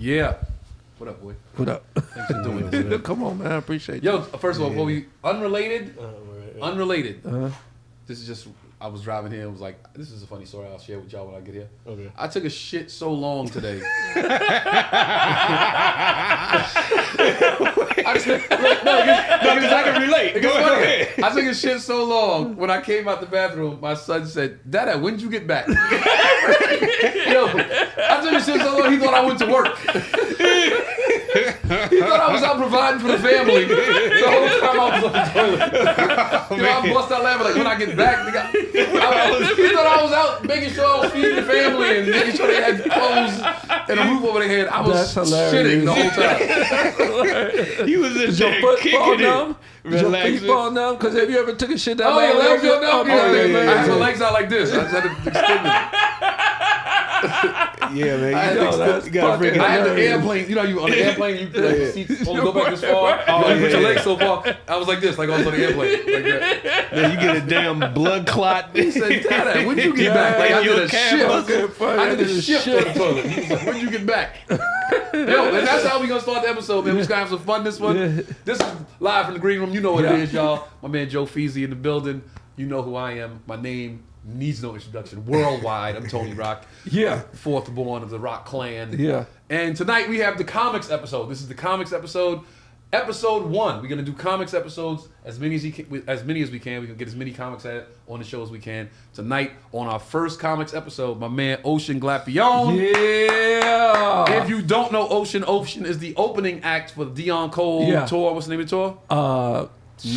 Yeah. What up, boy? What up? Thanks for doing this. Come on, man. I appreciate you. Yo, first of all, before we unrelated. Uh-huh. This is just I was driving here and was like, this is a funny story I'll share with y'all when I get here. Okay. I took a shit so long today. I can relate. Go ahead. I took a shit so long. When I came out the bathroom, my son said, "Dada, when did you get back?" Yo, I took a shit so long, he thought I went to work. He thought I was out providing for the family the whole time I was on the toilet. I bust out laughing like, when I get back, he thought I was out making sure I was feeding the family and making sure they had clothes and a roof over their head. I was shitting the whole time. He was in Your there foot kicking fall it. numb? Your feet fall numb? Because have you ever took a shit that Oh, your legs go down? yeah. I had my legs out like this. I just had to extend them. Yeah, man. I had to that's you gotta bring it I had the down. airplane. You know, you on the airplane, you put the seats only go back this far. You put your legs so far. I was like this, like I was on the airplane, like that. Man, you get a damn blood clot. He said, "Dada, when'd you get back?" Like I did a shift. Okay, I did a shift on the toilet. He was like, "When'd you get back?" Yo, and that's how we gonna start the episode, man. We just gonna have some fun this one. This is live from the green room. You know what it is, y'all. My man Joe Feezy in the building. You know who I am. My name needs no introduction. Worldwide, I'm Tony Rock. Yeah. Fourth born of the Rock clan. Yeah. And tonight we have the comics episode. This is the comics episode. Episode 1. We're gonna do comics episodes as many as we can. We can get as many comics on the show as we can. Tonight on our first comics episode, my man Ocean Glapion. Yeah. If you don't know Ocean is the opening act for the Dion Cole tour. What's the name of the tour?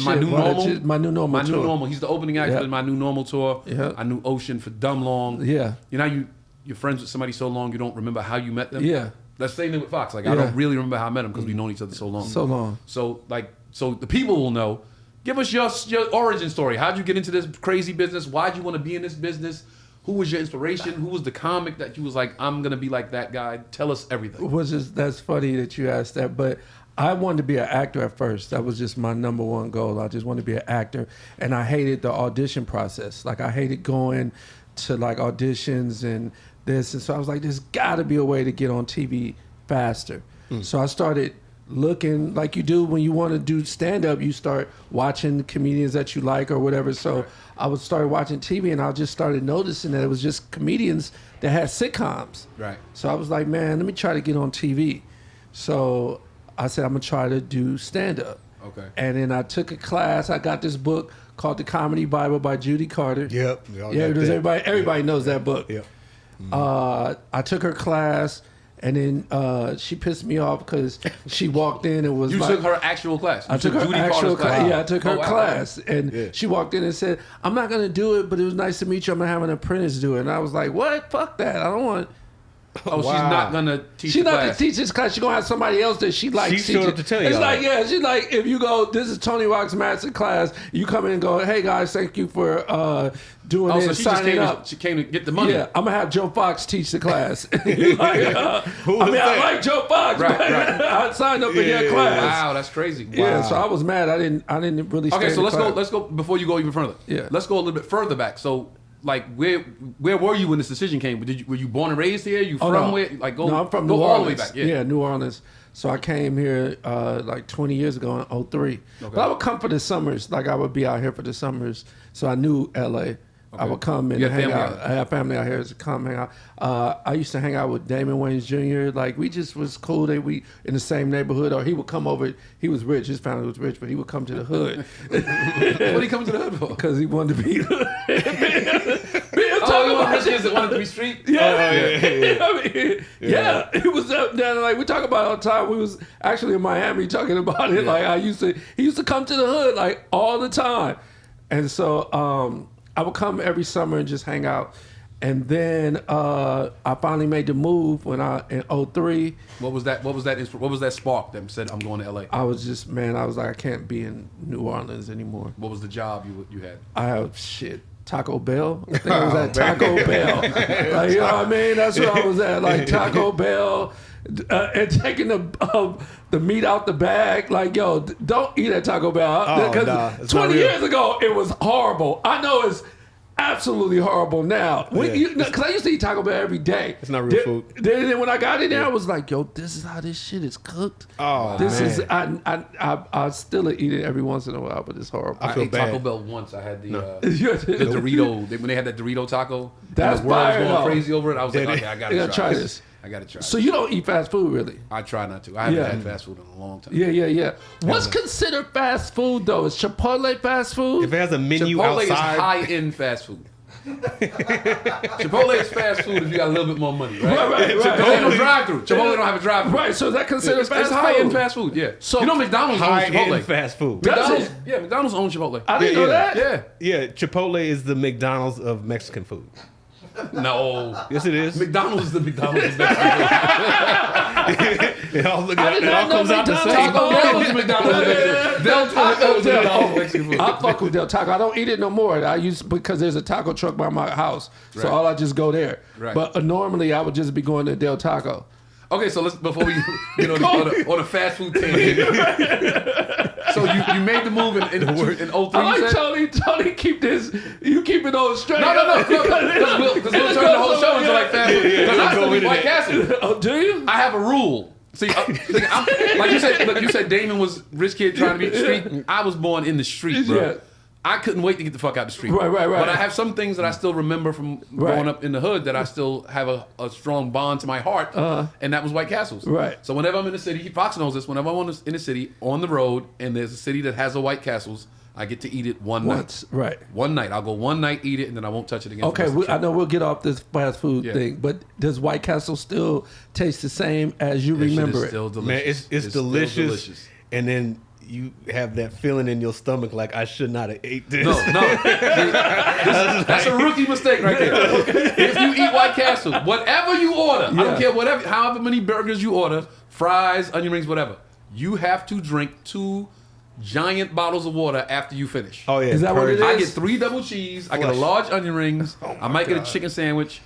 My New Normal. My New Normal. My New Normal. He's the opening act for My New Normal tour. Yeah. I knew Ocean for dumb long. Yeah. You know, you're friends with somebody so long you don't remember how you met them. Yeah. That's the same thing with Fox. Like I don't really remember how I met him because we've known each other so long. So the people will know. Give us your origin story. How'd you get into this crazy business? Why'd you want to be in this business? Who was your inspiration? Who was the comic that you was like, I'm gonna be like that guy? Tell us everything. That's funny that you asked that, but I wanted to be an actor at first. That was just my number one goal. I just wanted to be an actor, and I hated the audition process. Like I hated going to like auditions and this, and so I was like, there's got to be a way to get on TV faster. So I started looking like you do when you want to do stand-up. You start watching comedians that you like or whatever. So I would start watching TV, and I just started noticing that it was just comedians that had sitcoms. Right. So I was like, man, let me try to get on TV. So I said, I'm going to try to do stand-up. Okay. And then I took a class. I got this book called The Comedy Bible by Judy Carter. Yep. Yeah, because everybody knows that book. Yep. I took her class, and then she pissed me off because she walked in and was You like... took her actual class. I took her Judy actual Carter's class. Yeah, I took her wow. class. And she walked in and said, I'm not going to do it, but it was nice to meet you. I'm going to have an apprentice do it. And I was like, what? Fuck that. I don't want... Oh, she's not gonna teach. She's the not class. to teach this class. She's gonna have somebody else that she likes. She showed up to tell you. It's like, yeah, she's like, if you go, this is Tony Rock's master class. You come in and go, hey guys, thank you for doing Oh, it, so and she just signing came. up. She came to get the money. Yeah, I'm gonna have Joe Fox teach the class. I like Joe Fox, Right, but right. I signed up in your class. Wow, that's crazy. Wow. Yeah, so I was mad. I didn't really. Okay, stay so in the let's class. go. Let's go before you go even further. Yeah. Let's go a little bit further back. So, like, where were you when this decision came? Were you born and raised here? You from no. where? Like, go. No, I'm from go New all Orleans. the way back. Yeah. New Orleans. So I came here like 20 years ago in 2003. Okay. But I would come for the summers. Like I would be out here for the summers. So I knew LA. I would come and You had hang family out. out? I had family out here to come hang out. I used to hang out with Damon Wayans Jr. Like we just was cool. We in the same neighborhood, or he would come over. He was rich. His family was rich, but he would come to the hood. What are you coming to the hood for? Because he wanted to be. Oh, you want rich kids that wanted to be street? Yeah. I mean, yeah. It was up down like we talk about it all the time. We was actually in Miami talking about it. Like he used to come to the hood like all the time. And so I would come every summer and just hang out. And then I finally made the move in 2003. What was that? What was that spark that said I'm going to LA? I was like, I can't be in New Orleans anymore. What was the job you had? I have Taco Bell. I think I was at Taco Bell. Like, you know what I mean? That's where I was at. Like Taco Bell, and taking the meat out the bag. Like, yo, don't eat at Taco Bell. Because 20 years ago, it was horrible. I know absolutely horrible now. Because I used to eat Taco Bell every day. It's not real food. Then when I got in there, I was like, yo, this is how this shit is cooked. Oh, this man. is I still eat it every once in a while, but it's horrible. I ate bad. Taco Bell once. I had the Dorito when they had that Dorito taco. That's and the world was fire, going though. crazy over it. I was like, okay, I gotta try this. I gotta try. So you don't eat fast food, really? I try not to. I haven't had fast food in a long time. Yeah. What's considered fast food though? Is Chipotle fast food? If it has a menu Chipotle outside, is high-end fast food. Chipotle is fast food if you got a little bit more money, right? Right. Chipotle don't drive-through. Chipotle don't have a drive-through. Right, so is that considered fast It's food? high-end fast food, yeah. So you know McDonald's owns high-end Chipotle. fast food. Does it? McDonald's owns Chipotle. I didn't know that. Yeah. Yeah, Chipotle is the McDonald's of Mexican food. No. Yes, it is. McDonald's is the McDonald's of Mexico. It all not know comes out the McDonald's. same. Taco Bell is McDonald's of Mexico. Del Taco is McDonald's of Mexican food. I fuck with Del Taco. I don't eat it no more. I used because there's a taco truck by my house, so Right. all I just go there. Right. But normally I would just be going to Del Taco. Okay, so let's before we get on a fast food tangent. So you made the move in 03, I like you said? Tony keep this. You keep it on straight. No, because we'll turn the whole show into like fast food. Because I still eat White Castle. Oh, do you? I have a rule. See, like you said, look, you said Damon was rich kid trying to be street. I was born in the street, bro. Yeah. I couldn't wait to get the fuck out the street. Right. But I have some things that I still remember from growing up in the hood that I still have a strong bond to my heart, and that was White Castles. Right. So whenever I'm in the city, Fox knows this, whenever I'm in the city, on the road, and there's a city that has a White Castles, I get to eat it Once, night. right. One night. I'll go one night, eat it, and then I won't touch it again. Okay, I know we'll get off this fast food Yeah. thing, but does White Castle still taste the same as you That shit remember is it? still Man, delicious. it's still delicious. And then you have that feeling in your stomach like I should not have ate this. No. That's a rookie mistake right there. If you eat White Castle, whatever you order, I don't care however many burgers you order, fries, onion rings, whatever, you have to drink 2 giant bottles of water after you finish. Oh yeah, Is that what it is? I get 3 double cheese. I get a large onion rings. I might get a chicken sandwich.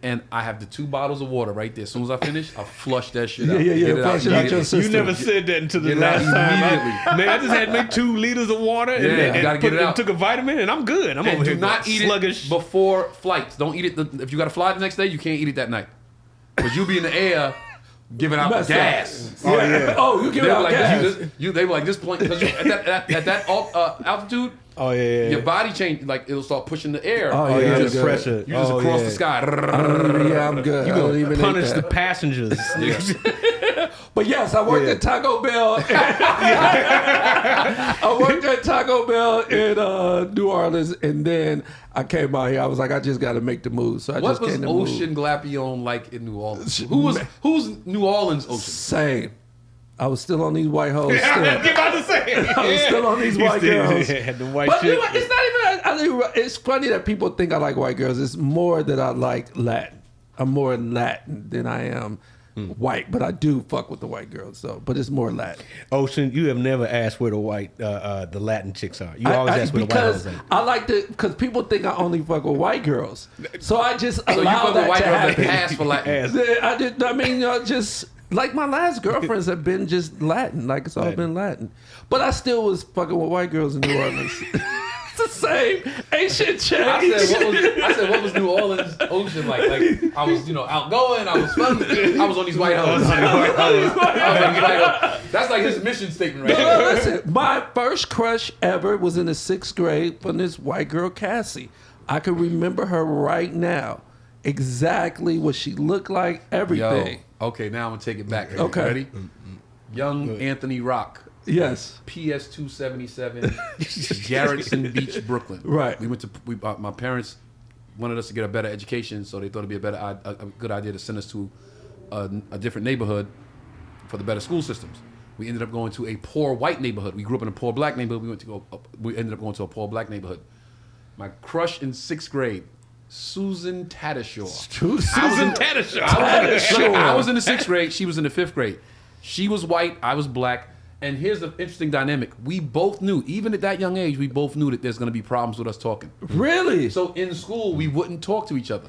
And I have the 2 bottles of water right there. As soon as I finish, I'll flush that shit out. Yeah. Get it Flush it out your immediately. system. You never said that until the Get it out last time. immediately. Man, I just had me 2 liters of water Yeah, you gotta get it out. took a vitamin and I'm good. I'm And over do here not eat sluggish. it before flights. Don't eat it. If you got to fly the next day, you can't eat it that night. Because you'll be in the air giving out Messed gas. up. Oh, you give They it were out like, gas. they were like this point, because at that altitude, Oh yeah. your body change, like it'll start pushing the air. Oh, Oh yeah, yeah, I'm the good. pressure. You just across the sky. Yeah, I'm good. You I don't even gonna eat punish that. the passengers. But yes, I worked at Taco Bell. I worked at Taco Bell in New Orleans, and then I came out here. I was like, I just got to make the move. So I What just was came to Ocean Glapion like in New Orleans? Who's New Orleans Ocean? Same. I was still on these white hoes. I Still. was about to say. I was still on these You white still girls. had the white But you shit. know, it's not even. It's funny that people think I like white girls. It's more that I like Latin. I'm more Latin than I am white, but I do fuck with the white girls. So, but it's more Latin. Ocean, you have never asked where the Latin chicks are. You always ask where the white because hoes are. I like to, because people think I only fuck with white girls. So I just So you allow fuck with that white to girls that happen. pass for Latin. Ass. I mean, just like my last girlfriends have been just Latin. Like it's all Latin. been Latin. But I still was fucking with white girls in New Orleans. It's the same. Ain't shit changed. I said, what was New Orleans Ocean like? Like I was, outgoing. I was fun. I was on these white hoes. That's like his mission statement right No, there. listen, my first crush ever was in the 6th grade from this white girl, Cassie. I can remember her right now. Exactly what she looked like, everything. Yo, okay, now I'm gonna take it back. Okay. Ready? Young Anthony Rock. Yes. PS 277, Garrettson Beach, Brooklyn. Right. We went to. My parents wanted us to get a better education, so they thought it'd be a good idea to send us to a different neighborhood for the better school systems. We ended up going to a poor white neighborhood. We grew up in a poor black neighborhood. We ended up going to a poor black neighborhood. My crush in 6th grade, Susan Tattershaw. Susan Tattershaw. I was in the 6th grade. She was in the 5th grade. She was white. I was black. And here's the interesting dynamic. We both knew, even at that young age, we both knew that there's going to be problems with us talking. Really? So in school, we wouldn't talk to each other.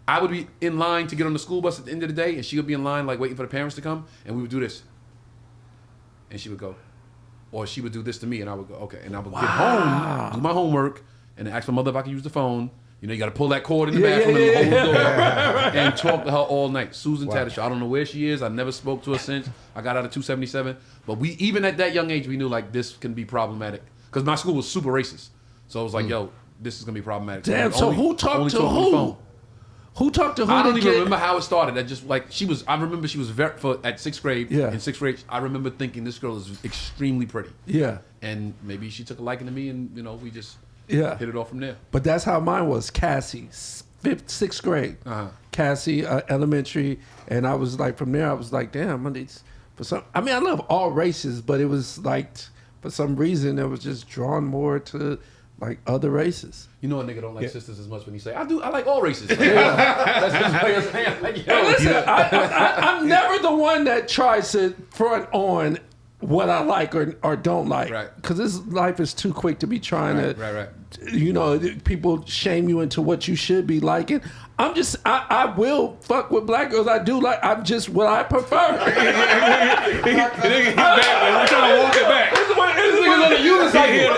I would be in line to get on the school bus at the end of the day, and she would be in line, like, waiting for the parents to come, and we would do this. And she would go. Or she would do this to me, and I would go, okay. And I would get home, do my homework, and asked my mother if I could use the phone. You know, you got to pull that cord in the bathroom and hold the door and talk to her all night. Susan Tatasciore. I don't know where she is. I never spoke to her since I got out of 277. But we, even at that young age, we knew like this can be problematic because my school was super racist. So I was like, yo, this is gonna be problematic. Damn. So who talked to who? Who talked to who? I don't even remember how it started. I just like I remember she was at 6th grade. Yeah. In 6th grade, I remember thinking this girl is extremely pretty. Yeah. And maybe she took a liking to me, and you know we just hit it off from there. But that's how mine was. Cassie, 6th grade. Cassie, elementary, and I was like, from there, I was like, damn, I mean, I love all races, but it was like, for some reason, it was just drawn more to like other races. You know a nigga don't like sisters as much when he say, I like all races. Like, that's his way of saying, like, yo. Listen, I'm never the one that tries to front on what I like or don't like. Right. Because this life is too quick to be trying to, you know, people shame you into what you should be liking. I will fuck with black girls. I do like, I'm just what I prefer. We're trying to walk it back. This nigga's on the unicycle.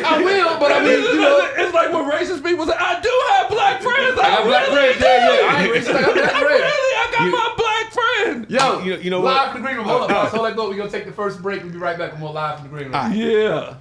I will, but I mean, you know. It's like when racist people say, I do have black friends. I got black friends. Yeah. I ain't racist. I got black friends. Really? I got my black friend. Yo, you know live what? from the green room. Hold up. So we're going to take the first break. We'll be right back with more live from the green room. Yeah.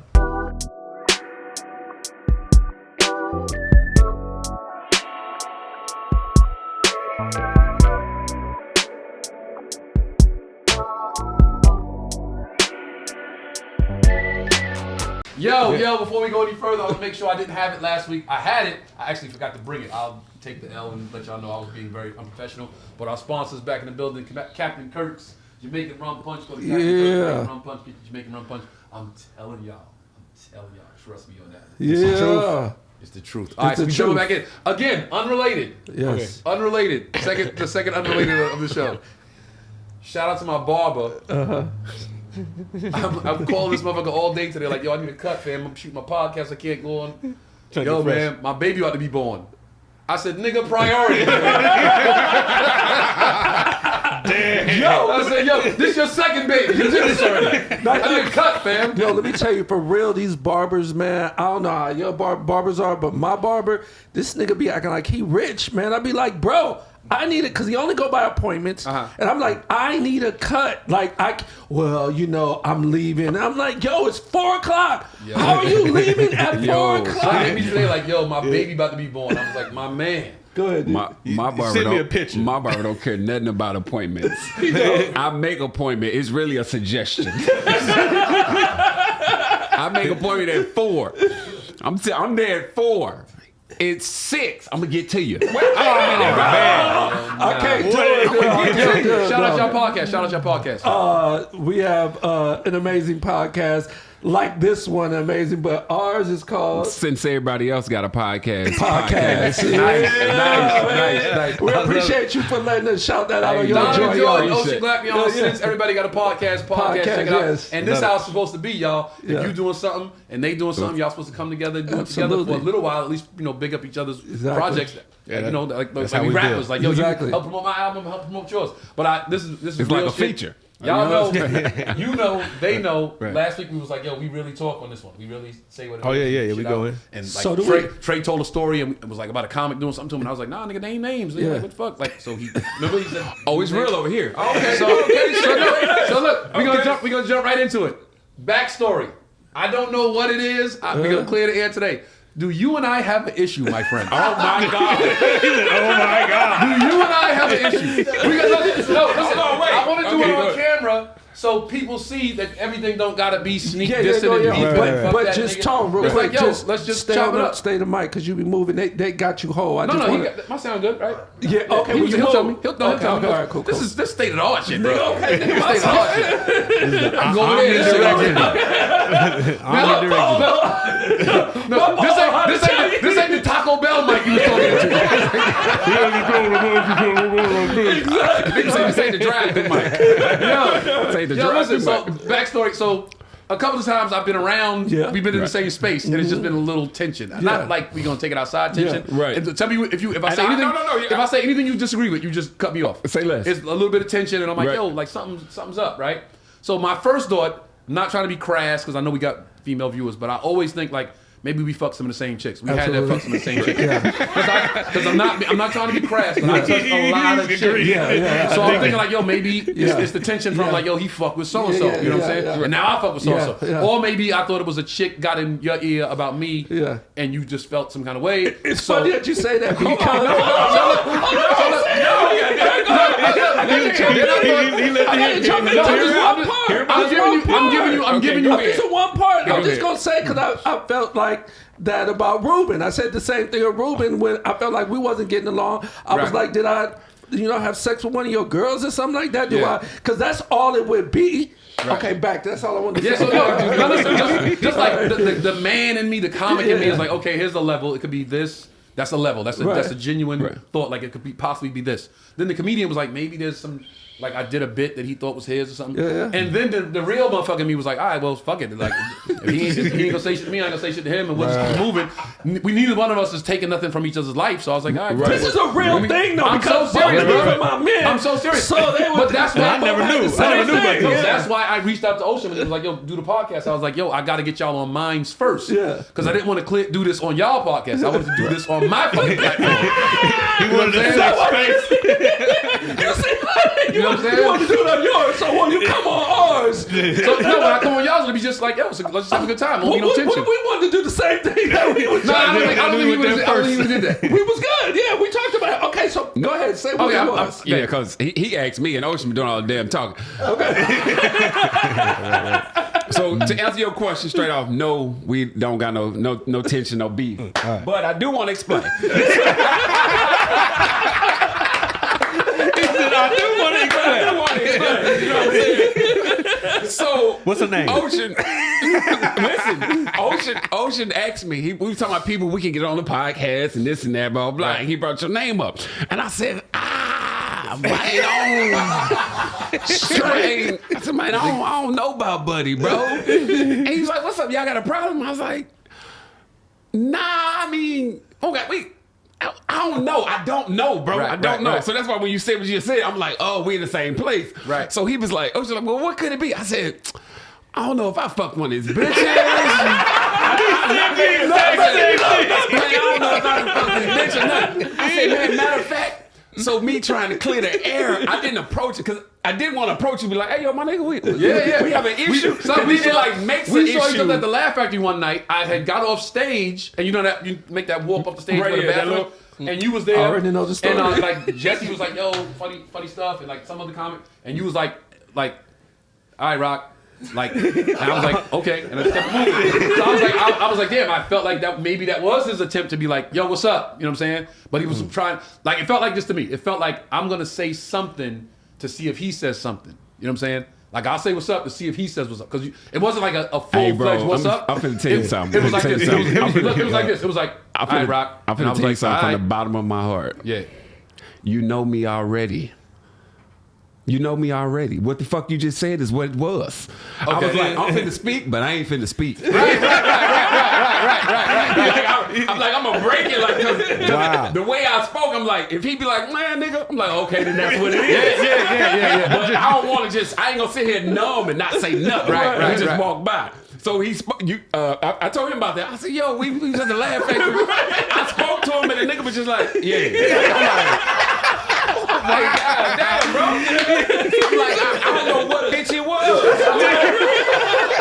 Yo, before we go any further, I want to make sure I didn't have it last week. I had it. I actually forgot to bring it. I'll take the L and let y'all know I was being very unprofessional. But our sponsors back in the building, Captain Kirk's Jamaican Rum Punch. Go to Captain Kirk's Rum Punch, get your Jamaican Rum Punch. I'm telling y'all, trust me on that. Yeah. It's the truth. All right, so we jump back in. Again, unrelated. Yes. Okay. Unrelated. The second unrelated of the show. Shout out to my barber. I'm calling this motherfucker all day today. Like, yo, I need a cut, fam. I'm shooting my podcast. I can't go on. Yo, man, my baby about to be born. I said, nigga, priority. Damn. I said, yo, this your second baby. You did this already. I need a cut, fam. Yo, let me tell you, for real, these barbers, man, I don't know how your barbers are, but my barber, this nigga be acting like he rich, man. I be like, bro, I need it, because he only go by appointments. And I'm like, I need a cut. Like, you know, I'm leaving. And I'm like, yo, it's 4 o'clock. Yo. How are you leaving at 4 o'clock? So they today like, yo, my baby about to be born. I was like, my man. Go ahead. My barber send me a picture. My barber don't care nothing about appointments. I make appointment. It's really a suggestion. I make appointment at 4. I'm there at 4. It's 6. I'm gonna get to you. I can't do it. Shout out your podcast. We have an amazing podcast like this one, amazing, but ours is called Since everybody else got a podcast. Nice. We appreciate you for letting us shout that out on your Donnivin, joy. Ocean Glapion, Since everybody got a podcast, check it out. Yes. And this how it's supposed to be, y'all. If you doing something and they doing something, y'all supposed to come together and do it together for a little while, at least, you know, big up each other's projects. Yeah, you know, like we we rappers, do. like, yo, you Exactly. help promote my album, help promote yours. But this is It's real like a shit. feature. Y'all know, you know, they know. Right. Last week we was like, yo, we really talk on this one. We really say what it is. Oh, yeah, Shit we out. going. And like So do Trey told a story and it was like about a comic doing something to him. And I was like, nah, nigga, they ain't names. They like, what the fuck? Like, so he, remember he said, Oh, it's real over here. okay, so look, we're gonna jump right into it. Backstory. I don't know what it is. We're gonna clear the air today. Do you and I have an issue, my friend? Oh my God. Oh my God. Do you and I have an issue? Listen, I want to do it on camera so people see that everything don't gotta be sneak dissing and beef. But just talk real It's quick. like, yo, let's just chop it up. Stay the mic, because you be moving. They got you whole. My sound good, right? Yeah, okay. He'll tell me. He'll tell me. All right, cool. This is state of the art shit, bro. Okay, This state of the art shit. I'm going in. This ain't the Taco Bell mic you was talking to. Exactly. This ain't the drive-thru mic. Listen, so backstory. So a couple of times I've been around. Yeah. We've been in the same space, and it's just been a little tension. Not like we're gonna take it outside tension. Yeah, right. And tell me if I say anything. If I say anything you disagree with, you just cut me off. Say less. It's a little bit of tension, and I'm like, Right. yo, like something's up, right? So my first thought, not trying to be crass, because I know we got female viewers, but I always think like maybe we fucked some of the same chicks. We had to fuck some of the same chicks. Because I'm not trying to be crass, but I touched a lot of chicks. So I'm thinking like, yo, maybe it's the tension from like, yo, he fucked with so and so. You know what I'm saying? And now I fuck with so and so. Or maybe I thought it was a chick got in your ear about me, and you just felt some kind of way. It's funny that you say that. I'm giving you. This is one part. I'm just gonna say because I felt like that about Ruben. I said the same thing of Ruben when I felt like we wasn't getting along. I was like, did I, have sex with one of your girls or something like that? Because that's all it would be. Right. Okay, back. That's all I wanted to say. So listen, just like the man in me, the comic in me is like, okay, here's the level. It could be this. That's a level. That's a genuine thought. Like it could possibly be this. Then the comedian was like, maybe there's some. Like I did a bit that he thought was his or something. And then the real motherfucker in me was like, all right, well, fuck it. Like, if he ain't gonna say shit to me, I ain't gonna say shit to him, and we'll just keep moving. We neither one of us is taking nothing from each other's life. So I was like, all right. This is a real thing, though. I'm so serious, bro. My men, I'm so serious. So they were, but that's why I never knew. That's why I reached out to Ocean and was like, yo, do the podcast. I was like, yo, I got to get y'all on minds first. Because I didn't want to do this on y'all podcast. I wanted to do this on my fucking platform. He wanted to say space. You know what I'm saying? You want to do it on yours, so when you come on ours. So no, when I come on y'all's, it'll be just like, yo, so let's just have a good time. Won't be no tension. We wanted to do the same thing that we was I don't think we did that. We was good. Yeah, we talked about it. Okay, so go ahead, say what it was. Yeah, because he asked me and Ocean been doing all the damn talking. Okay. So to answer your question straight off, no, we don't got no tension, no beef. Right. But I do want to explain. I do want to explain. You know what I'm saying? So what's her name? Ocean. Listen, Ocean asked me. We were talking about people we can get on the podcast and this and that, blah blah. And he brought your name up, and I said, right on. Trey. I said, man, I don't know about Buddy, bro. And he's like, what's up? Y'all got a problem? I was like, nah. I mean, okay, I don't know. I don't know, bro. I don't know. So that's why when you said what you said, I'm like, oh, we in the same place. Right. So he was like, well, what could it be? I said, I don't know if I fucked one of his bitches. I don't know if I fucked his bitch or not. I said, man, matter of fact, so me trying to clear the air, I didn't approach it because I didn't want to approach you and be like, hey, yo, my nigga, we have an issue. We saw each other at the Laugh Factory one night. I had got off stage, and you know that you make that walk up the stage for the bathroom, and you was there. I already know the story. And like Jesse was like, yo, funny stuff, and like some other comment, and you was like, all right, Rock. Like, and I was like, okay, and I just kept moving. So I was like, damn, I felt like that maybe that was his attempt to be like, yo, what's up? You know what I'm saying? But he was trying, like, it felt like this to me. It felt like I'm gonna say something to see if he says something. You know what I'm saying? Like, I'll say what's up to see if he says what's up, because it wasn't like a full-fledged what's up. I'm finna tell you something. It was like this. It was like this. It was like, all right, Rock. I'm finna tell you something from the bottom of my heart. Yeah. You know me already. You know me already. What the fuck you just said is what it was. Okay. I was like, I'm finna speak, but I ain't finna speak. Right. I'm like, I'm gonna break it, like, cause the way I spoke, I'm like, if he be like, man, nigga, I'm like, okay, then that's what it is. Yeah. But I don't want to I ain't gonna sit here numb and not say nothing. Right. We just walk by. So he spoke. I told him about that. I said, yo, we was at the Laugh Factory. I spoke to him, and the nigga was just like, yeah. I'm like, God damn, bro. I'm like, I don't know what bitch it was.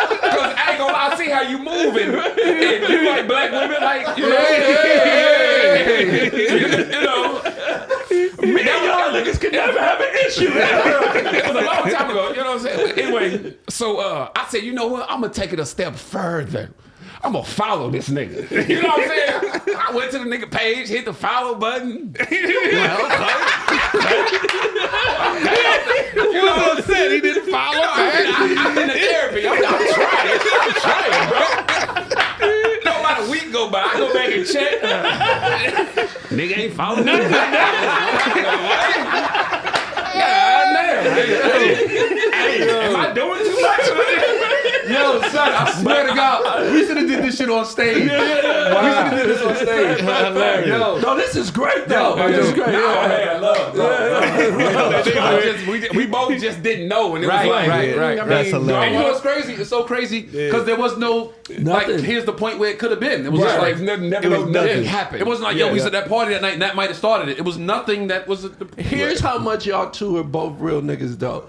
Because I ain't gonna lie, I see how you moving. And you like black women, like, you know. Y'all niggas could never have an issue. It was a long time ago, you know what I'm saying? Anyway, so I said, you know what? I'm gonna take it a step further. I'm gonna follow this nigga. You know what I'm saying? I went to the nigga page, hit the follow button. Well, okay. You know what I'm saying? He didn't follow. I'm in the therapy. I'm trying, bro. No, about a week go by, I go back and check. Nigga ain't following nothing. Am I doing too much? Yo, son, I swear to God, we should have did this shit on stage. We should have did this on stage. No, this is great though. This is great. Man, love. We both just didn't know, and it was Right. That's hilarious. And you know what's crazy? It's so crazy because there was no like. Here's the point where it could have been. It was just like nothing happened. It wasn't like we was at that party that night and that might have started it. It was nothing that was. Here's how much y'all two are both real niggas though.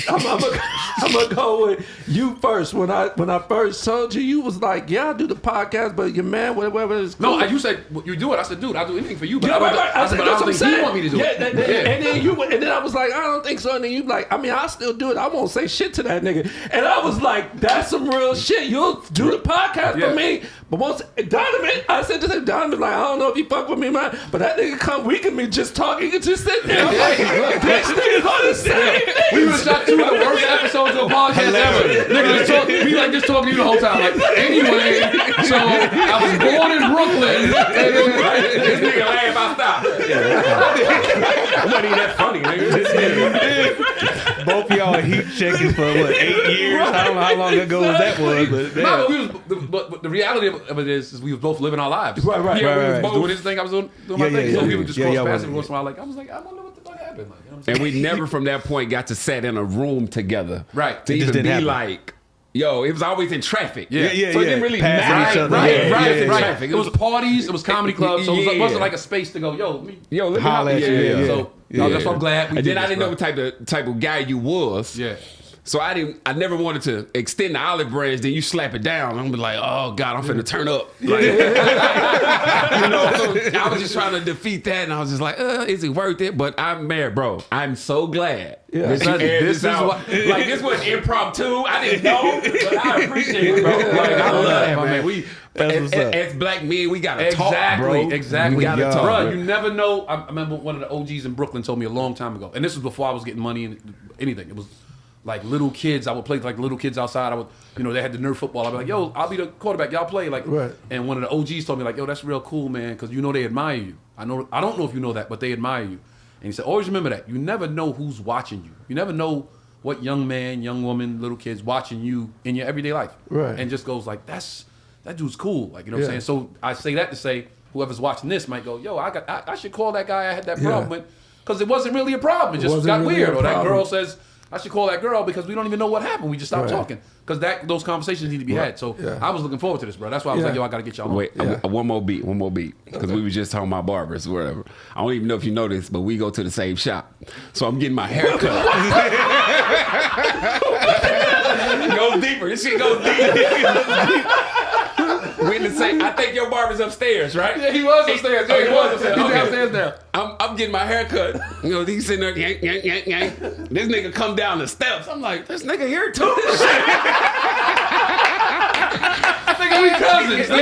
I'm gonna go with you first. When I first told you, you was like, yeah, I do the podcast, but your man, whatever is cool. No, you said you do it. I said, dude, I'll do anything for you. But Yeah, I don't think you want me to do it. And then I was like, I don't think so. And then you like, I mean, I'll still do it. I won't say shit to that nigga. And I was like, that's some real shit. You'll do the podcast for me. But once Donnivin, I said to him, Donnivin, like, I don't know if you fuck with me, man. But that nigga come, we can be just talking. He can just sit there. I'm like, this nigga's on the same thing. We would have shot two of the worst episodes of a podcast ever. Nigga, we like just talking to you the whole time. Like, anyway, so I was born in Brooklyn. This nigga laugh, I stop. It wasn't even that funny, nigga. Both of y'all are heat checking for what, 8 years? I don't know how long ago that was, but the reality of it is we was both living our lives. Right. We was both doing his thing. I was doing my thing. So we would just cross paths every once in a while. Like I was like, I wonder what the fuck happened. Like, you know what I'm saying? And we never from that point got to sit in a room together. Right. To It just even didn't be happen. like, yo, it was always in traffic. Yeah. So it didn't really Passing each matter. other. Right. Traffic. It was parties. It was comedy clubs. So it wasn't like a space to go, let me Holla at you. yeah. So that's why I'm glad we And did then I this, didn't bro. know what type of guy you was. Yeah. So I never wanted to extend the olive branch. Then you slap it down. I'm be like, oh God, I'm finna turn up. Like, so I was just trying to defeat that, and I was just like, is it worth it? But I'm married, bro. I'm so glad. Yeah. That you aired This this is out. what- Like this was impromptu. I didn't know, but I appreciate it, bro. Like I love that, man. We as black men, we gotta talk, bro. Exactly. We gotta talk, bro. You never know. I remember one of the OGs in Brooklyn told me a long time ago, and this was before I was getting money and anything. It was like little kids. I would play like little kids outside. I would, they had the Nerf football. I'd be like, yo, I'll be the quarterback. Y'all play like. Right. And one of the OGs told me like, yo, that's real cool, man, because they admire you. I don't know if you know that, but they admire you. And he said, always remember that. You never know who's watching you. You never know what young man, young woman, little kids watching you in your everyday life. Right. And just goes like, that dude's cool. Like, you know what I'm saying? So I say that to say, whoever's watching this might go, yo, I should call that guy I had that problem with, because it wasn't really a problem. It just got really weird. a Or that problem. girl says, I should call that girl because we don't even know what happened. We just stopped talking. Because those conversations need to be had. So I was looking forward to this, bro. That's why I was like, yo, I got to get y'all on. Wait, one more beat. Because we were just talking about barbers or whatever. I don't even know if you know this, but we go to the same shop. So I'm getting my hair cut. Goes deeper. This shit goes deep. We in the same. I think your barber's upstairs, right? Yeah, he was upstairs. Yeah, he was upstairs. He's downstairs now. I'm getting my hair cut. He's sitting there, yank, yank, yank, yank. This nigga come down the steps. I'm like, this nigga here too? Nigga, we cousins. He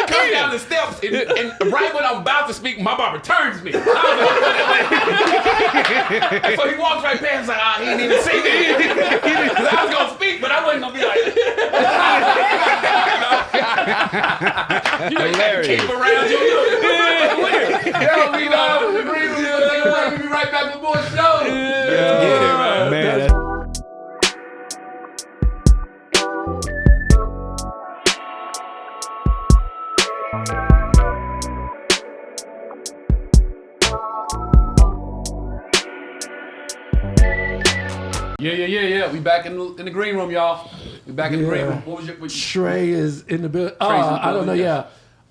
come down the steps, and right when I'm about to speak, my barber turns me. So he walks right past, like, he didn't even see me. Because I was gonna speak, but I wasn't gonna be like, Hilarious. cape around you. Yo, we We'll be right back with more show. Man, Yeah. We back in the green room, y'all. We back in the green room. What was your Trey is in the building. I don't know. Yeah.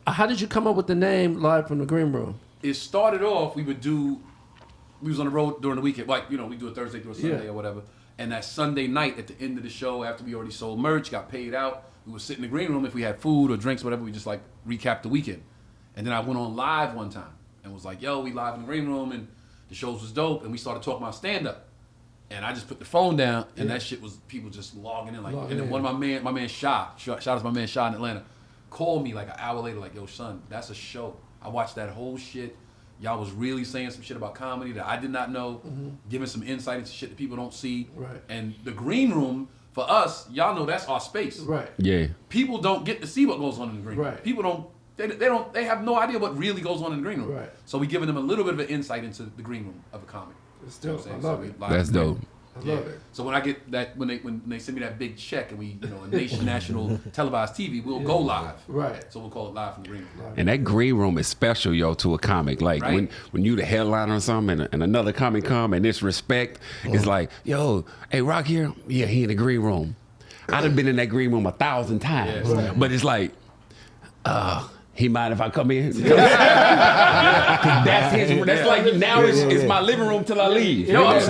How did you come up with the name Live from the Green Room? It started off, we was on the road during the weekend. Like, we do a Thursday through a Sunday or whatever. And that Sunday night at the end of the show, after we already sold merch, got paid out, we would sit in the green room. If we had food or drinks, whatever, we just like recap the weekend. And then I went on live one time and was like, yo, we live in the green room and the shows was dope. And we started talking about stand-up. And I just put the phone down and that shit was people just logging in. And then one of my man Shy, shout out to my man Shy in Atlanta, called me like an hour later, like, yo, son, that's a show. I watched that whole shit. Y'all was really saying some shit about comedy that I did not know, giving some insight into shit that people don't see. Right. And the green room, for us, y'all know that's our space. Right. Yeah. People don't get to see what goes on in the green room. Right. People they have no idea what really goes on in the green room. Right. So we giving them a little bit of an insight into the green room of a comic. It's dope. You know I what I'm love saying? it. So That's dope. I love it. So when I get that, when they send me that big check and we, a national televised TV, we'll go live. Right. So we'll call it live from the green room. And that green room is special, yo, to a comic. Like when you the headliner or something and another comic come and it's respect, it's like, yo, hey, Rock here? Yeah, he in the green room. I done been in that green room 1,000 times. But it's like, he mind if I come in? That's like now it's my living room till I leave. Yo, I'm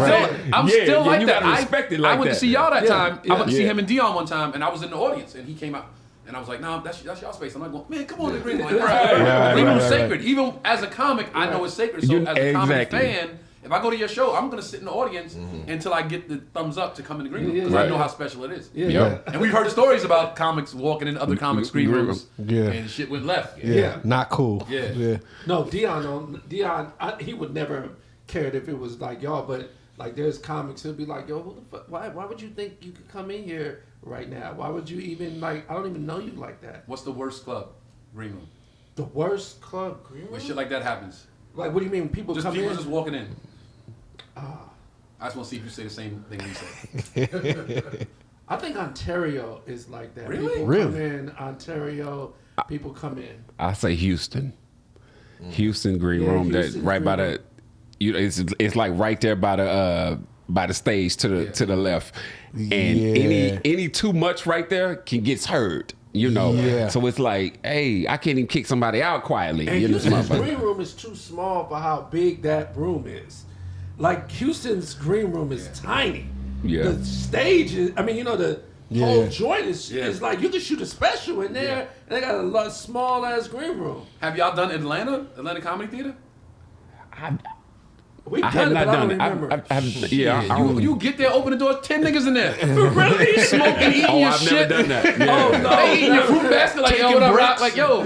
still like that. I went to see y'all that time. I went to see him and Dion one time, and I was in the audience, and he came out, and I was like, "No, that's y'all space." I'm like, "Going, man, come on, the green room." The green room's sacred. Even as a comic, I know it's sacred. So as a comic fan, if I go to your show, I'm gonna sit in the audience until I get the thumbs up to come in the green room because I know how special it is. And we've heard stories about comics walking in other comics' green rooms, and shit went left. Not cool. No, Dion, he would never have cared if it was like y'all, but like there's comics who'll be like, yo, who the fuck, why would you think you could come in here right now? Why would you even I don't even know you like that. What's the worst club? Green room. The worst club? Green room? When shit like that happens. Like, what do you mean? People come in? Just walking in. I just want to see if you say the same thing you said. I think Ontario is like that. Really? People come in, Ontario, people come in. I say Houston. Houston green room. That's right by the. It's like right there by the stage to the left, and any too much right there can get heard. So it's like, hey, I can't even kick somebody out quietly. And Houston's green room is too small for how big that room is. Like Houston's green room is tiny. The stage is, the whole joint is like you can shoot a special in there, and they got a small ass green room. Have y'all done Atlanta Comedy Theater? We've done it, but I don't remember. You get there, open the door, 10 niggas in there. Really? Smoking, eating your I've shit. never done that. They eating your fruit basket like, yo, what up, Rock? Like, yo.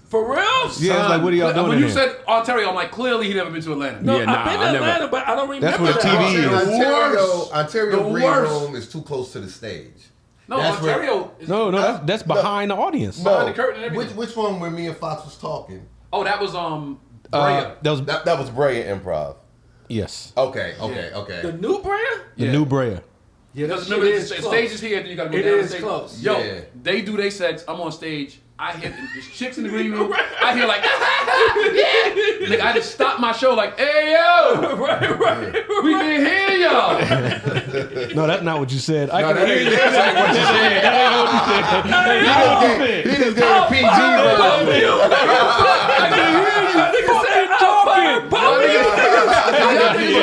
For real? Yeah, it's like, what are y'all doing When you here? said Ontario, I'm like, clearly he never been to Atlanta. No, I've been to Atlanta, but I don't remember. That's where the TV is. Ontario green room is too close to the stage. No, Ontario is... No, that's behind the audience. Behind the curtain and everything. Which one where me and Fox was talking? Oh, that was, Brea. That was Brea Improv. Yes. Okay. The new Brea? The new Brea. Yeah, because remember, the stage is here, then you got to go down the stage. It is close. Yo, they do their sets, I'm on stage, I hear the chicks in the green room, I hear like, yeah! Like, I just stop my show like, hey, yo! Right. We can hear y'all! No, that's not what you said. I can hear you. That's like what you said. That ain't what you said. He just gave a PG I can hear you! Nigga said talking!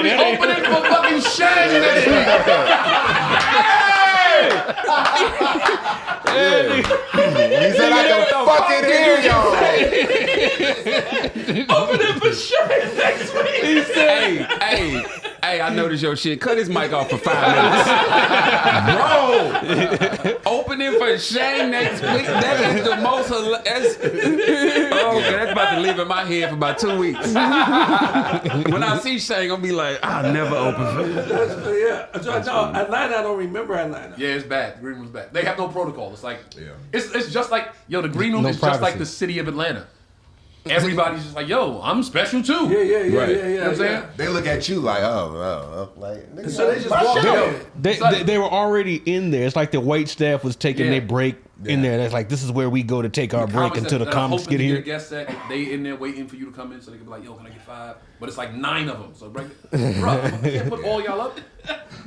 Y'all opening for fucking Shane and He said I can fucking hear y'all. Opening for Shane next week. He said, hey, I noticed your shit. Cut his mic off for 5 minutes. Bro, opening for Shane next week. That is the most that's about to live in my head for about 2 weeks. When I see Shane, I'm gonna be like, I'll never open for him. Atlanta, I don't remember Atlanta. Yeah, it's bad. The green room's bad. They have no protocol. It's like, it's just like, yo, the green room is just like the city of Atlanta. Everybody's just like, yo, I'm special too. Yeah. You know what I'm saying? They look at you like, like, nigga, so they just walk in. They were already in there. It's like the wait staff was taking their break in there. That's like, this is where we go to take our break until the comics get here. Guest set, they in there waiting for you to come in so they can be like, yo, can I get 5? But it's like 9 of them. So, bro, I can't put all y'all up.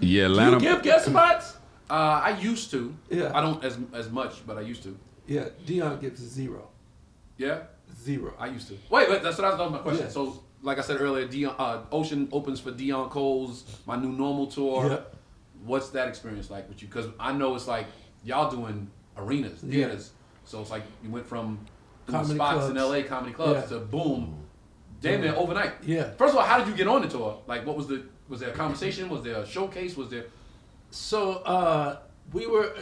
Yeah, Atlanta. Do you give guest spots? I used to. Yeah. I don't as much, but I used to. Yeah, Dion gives 0. Yeah? 0. I used to. Wait, that's what I was talking about. My question. Yeah. So, like I said earlier, Ocean opens for Dion Cole's My New Normal tour. Yeah. What's that experience like with you? Because I know it's like y'all doing arenas, theaters. So it's like you went from spots clubs. in LA, comedy clubs, to boom, damn near overnight. Yeah. First of all, how did you get on the tour? Like, what was there a conversation? Was there a showcase? Was there? So we were,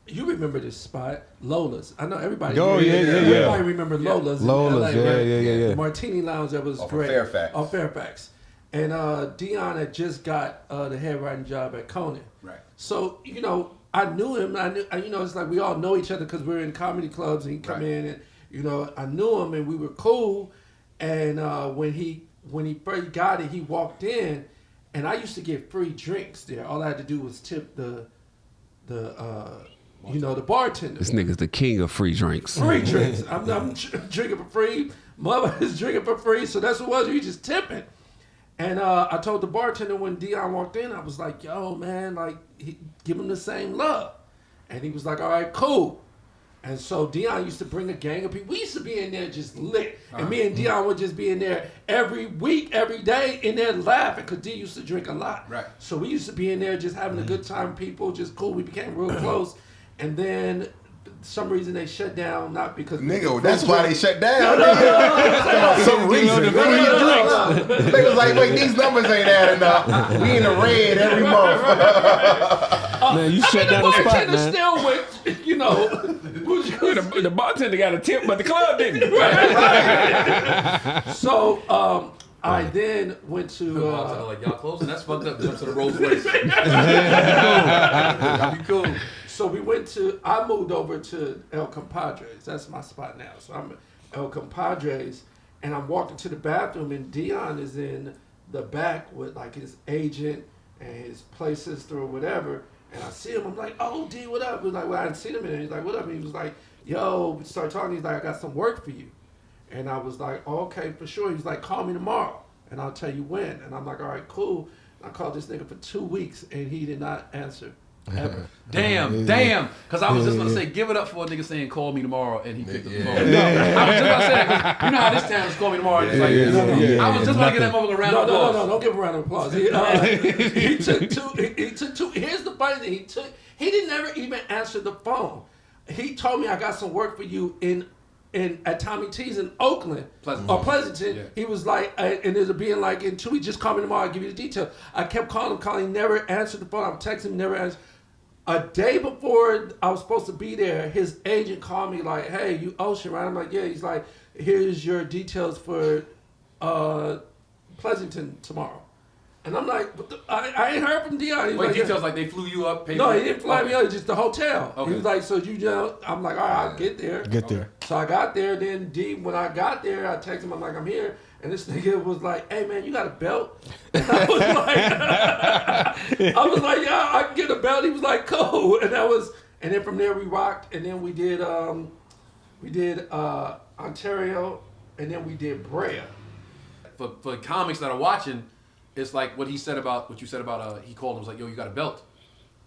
you remember this spot, Lola's. I know everybody. Oh, Everybody remember Lola's. Lola's, in LA, yeah. The Martini Lounge, that was great. Off Fairfax. And Dion had just got the head writing job at Conan. Right. So, I knew him. It's like we all know each other because we're in comedy clubs and he come in and, I knew him and we were cool. And when he first got it, he walked in And I used to get free drinks there. All I had to do was tip the bartender. This nigga's the king of free drinks. Free drinks. I'm drinking for free. Mother is drinking for free. So that's what it was. You just tipping. And I told the bartender when Dion walked in, I was like, yo, man, like, give him the same love. And he was like, all right, cool. And so Dion used to bring a gang of people. We used to be in there just lit. And me and Dion would just be in there every week, every day, in there laughing, because D used to drink a lot. Right. So we used to be in there just having a good time, people, just cool. We became real close. And then some reason they shut down, not because... Nigga, that's why they shut down. For some reason. They was like, wait, these numbers ain't adding up. We in the red every month. Man, you shut down the spot, man. Still went, you know... The bartender got a tip, but the club didn't. So I then went to like y'all closing. That's fucked up. Jump to the Rolls Royce. That'd be cool. So I moved over to El Compadres. That's my spot now. So I'm at El Compadres, and I'm walking to the bathroom, and Dion is in the back with like his agent and his play sister or whatever. And I see him, I'm like, oh, D, what up? He was like, well, I hadn't seen him in there. He's like, what up? And he was like, yo, we started talking. He's like, I got some work for you. And I was like, oh, okay, for sure. He was like, call me tomorrow, and I'll tell you when. And I'm like, all right, cool. And I called this nigga for 2 weeks, and he did not answer. Ever. Damn. Because I was just going to say, give it up for a nigga saying, call me tomorrow, and he picked up the phone. I was just going to say that, because you know how this town is, call me tomorrow. And I was just going to get that motherfucker a round of applause. No, don't give him a round of applause. He took two. Here's the funny thing. He didn't ever even answer the phone. He told me, I got some work for you at Tommy T's in Oakland or Pleasanton. Yeah. He was like, and it'll be in like in 2 weeks, just call me tomorrow, I'll give you the detail. I kept calling him, he never answered the phone. I'm texting him, never answered. A day before I was supposed to be there, his agent called me like, hey, you Ocean, right? I'm like, yeah. He's like, here's your details for Pleasanton tomorrow. And I'm like, what I ain't heard from Dion. Wait, like, details like they flew you up? No, he didn't fly me up, just the hotel. Okay. He was like, so you know, I'm like, all right, I'll get there. So I got there, then when I got there, I texted him, I'm like, I'm here. And this nigga was like, hey man, you got a belt? And I was like, yeah, I can get a belt. He was like, cool. And then from there we rocked, and then we did Ontario, and then we did Brea. For comics that are watching, it's like what you said about he called him, was like, yo, you got a belt.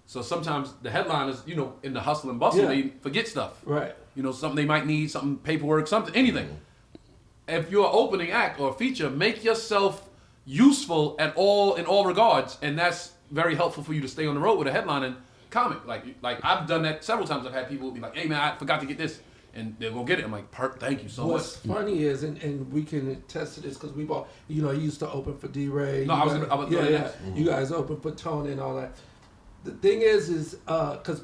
So sometimes the headliners, you know, in the hustle and bustle, they forget stuff. Right. You know, something they might need, something paperwork, something, anything. If you're an opening act or a feature, make yourself useful in all regards, and that's very helpful for you to stay on the road with a headlining comic. Like I've done that several times. I've had people be like, "Hey man, I forgot to get this," and they'll go get it. I'm like, "Thank you so much." What's funny is, and we can attest to this because we've all, you know, he used to open for D-Ray. No, I was You guys open for Tony and all that. The thing is because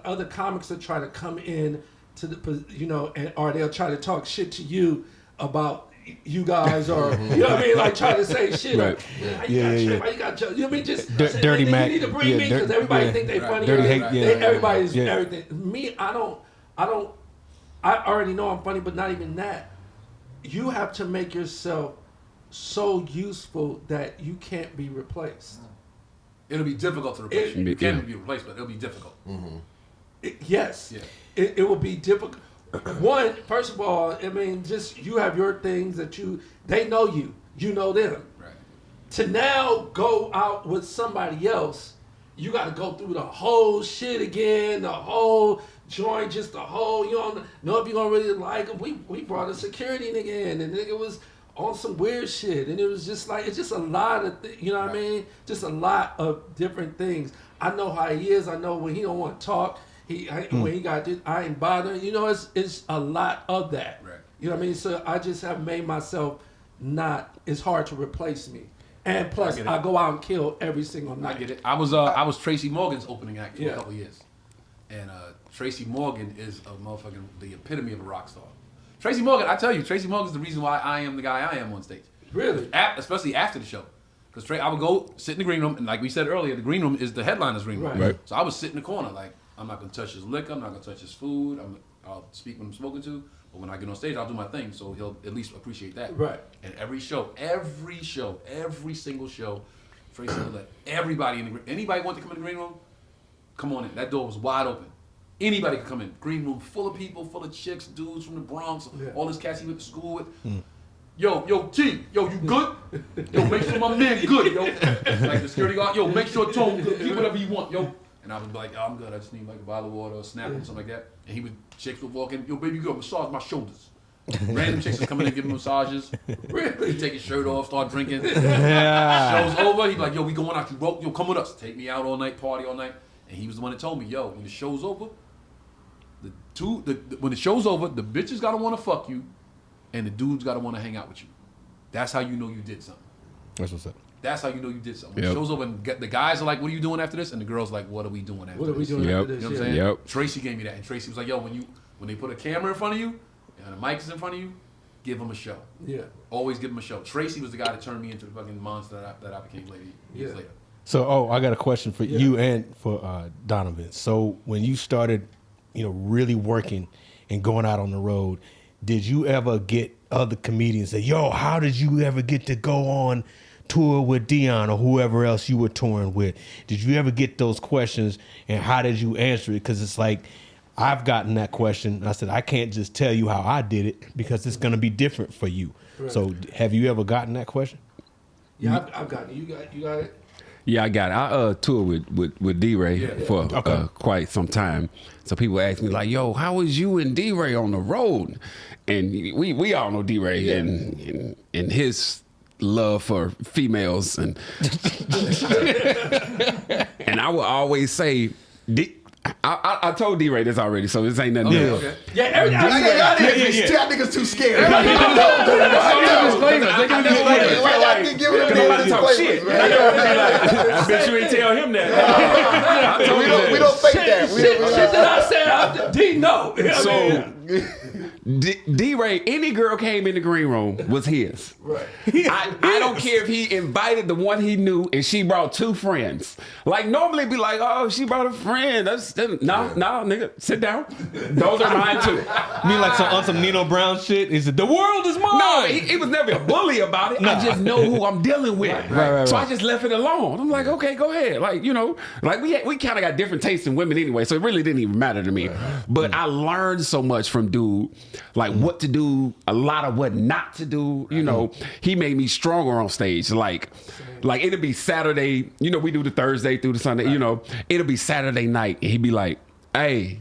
other comics are trying to come in to the, you know, or they'll try to talk shit to you about you guys, or you know what I mean, like try to say shit. Right. Why you got you know what I mean? Just Dirty Mac. You need to bring me because everybody think they funny. Everybody's everything. Me, I already know I'm funny, but not even that. You have to make yourself so useful that you can't be replaced. It'll be difficult to replace you. You can be replaced, but it'll be difficult. Yes. Yeah. It will be difficult. One, first of all, I mean, just you have your things that they know you know them. Right. To now go out with somebody else, you got to go through the whole shit again, the whole joint, just the whole, you don't know if you're going to really like him. We brought a security nigga in, and the nigga was on some weird shit, and it was just like, it's just a lot of, you know what I mean? Just a lot of different things. I know how he is. I know when he don't want to talk. When he got this, I ain't bothering. You know, it's a lot of that. Right. You know what I mean? So I just have made myself it's hard to replace me. And plus, I go out and kill every single night. I get it. I was Tracy Morgan's opening act for a couple of years. And Tracy Morgan is the epitome of a rock star. Tracy Morgan, I tell you, Tracy Morgan's the reason why I am the guy I am on stage. Really? Especially after the show. Because I would go sit in the green room, and like we said earlier, the green room is the headliner's green room. Right. So I would sit in the corner, like, I'm not going to touch his liquor, I'm not going to touch his food, I'll speak when I'm spoken to, but when I get on stage, I'll do my thing, so he'll at least appreciate that. Right. And every single show, Tracy would let everybody in anybody want to come in the green room, come on in. That door was wide open. Anybody could come in. Green room full of people, full of chicks, dudes from the Bronx, all his cats he went to school with. Yo, T, yo, you good? Yo, make sure my man good, yo. Like the security guard, yo, make sure Tone good. Eat whatever you want, yo. And I would be like, I'm good. I just need like a bottle of water or a snap or something like that. And chicks would walk in, yo, baby girl, massage my shoulders. Random chicks would come in and give him massages. He'd take his shirt off, start drinking. Show's over. He'd be like, yo, we going out. You broke? Yo, come with us. Take me out all night, party all night. And he was the one that told me, yo, when the show's over, when the show's over, the bitches gotta want to fuck you, and the dudes gotta want to hang out with you. That's how you know you did something. That's what's up. That's how you know you did something. When the show's over, and the guys are like, what are you doing after this? And the girls are like, what are we doing after this? What are we doing after this? You know what I'm saying? Tracy gave me that. And Tracy was like, yo, when they put a camera in front of you, and the mic is in front of you, give them a show. Yeah. Always give them a show. Tracy was the guy that turned me into the fucking monster that I became years later. So, I got a question for you and for Donnivin. So, when you started, really working and going out on the road, did you ever get other comedians say, yo, how did you ever get to go on tour with Dion or whoever else you were touring with? Did you ever get those questions, and how did you answer it? Because it's like, I've gotten that question. I said, I can't just tell you how I did it because it's going to be different for you. Right. So have you ever gotten that question? Yeah, I've gotten it. You got it? Yeah, I got it. I toured with D-Ray for quite some time. So people ask me like, yo, how was you and D-Ray on the road? And we all know D-Ray and his love for females. And and I would always say, I told D-Ray this already, so this ain't nothing new. Okay. Yeah, every time y'all niggas too scared. They give me disclaimers. I bet you ain't tell him that. We don't think that. Shit that I said, D, no. So D-Ray, any girl came in the green room was his. Right. I don't care if he invited the one he knew and she brought two friends. Like normally be like, oh, she brought a friend. No, nigga, sit down. Those are mine too. You mean like on some Nino Brown shit? Is it the world is mine? No, he was never a bully about it. I just know who I'm dealing with. Right. So I just left it alone. I'm like, okay, go ahead. Like, like we kind of got different tastes in women anyway, so it really didn't even matter to me. But I learned so much from dude, like what to do, a lot of what not to do. He made me stronger on stage. Like it'll be Saturday, we do the Thursday through the Sunday, it'll be Saturday night and he'd be like, hey,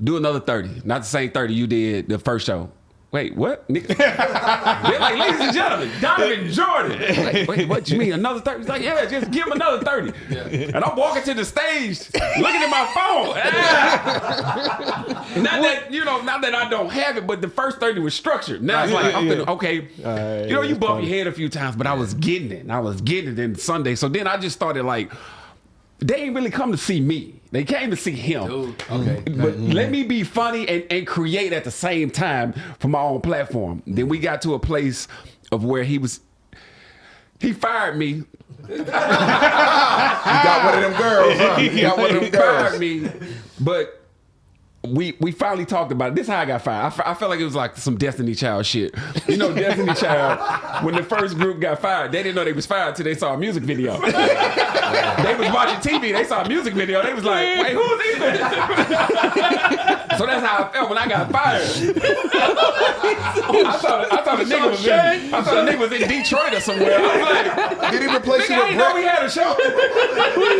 do another 30. Not the same 30 you did the first show. Wait, what? They're like, ladies and gentlemen, Donnivin Jordan. Like, wait, what you mean, another 30? He's like, yeah, just give him another 30. Yeah. And I'm walking to the stage, looking at my phone. Not that I don't have it, but the first 30 was structured. Now it's like, I'm thinking, okay, you bump your head a few times, but I was getting it. And I was getting it in Sunday. So then I just started like, they ain't really come to see me. They came to see him. Dude, okay. But let me be funny and create at the same time for my own platform. Then we got to a place of where he fired me. You got one of them girls, huh? You got one of them girls. Fired me, but we finally talked about it. This is how I got fired. I felt like it was like some Destiny Child shit. Destiny Child, when the first group got fired, they didn't know they was fired until they saw a music video. They was watching TV, they saw a music video, they was like, wait, who's even? So that's how I felt when I got fired. I thought a nigga was in Detroit or somewhere. I was like, did he replace you with Brett? We had a show.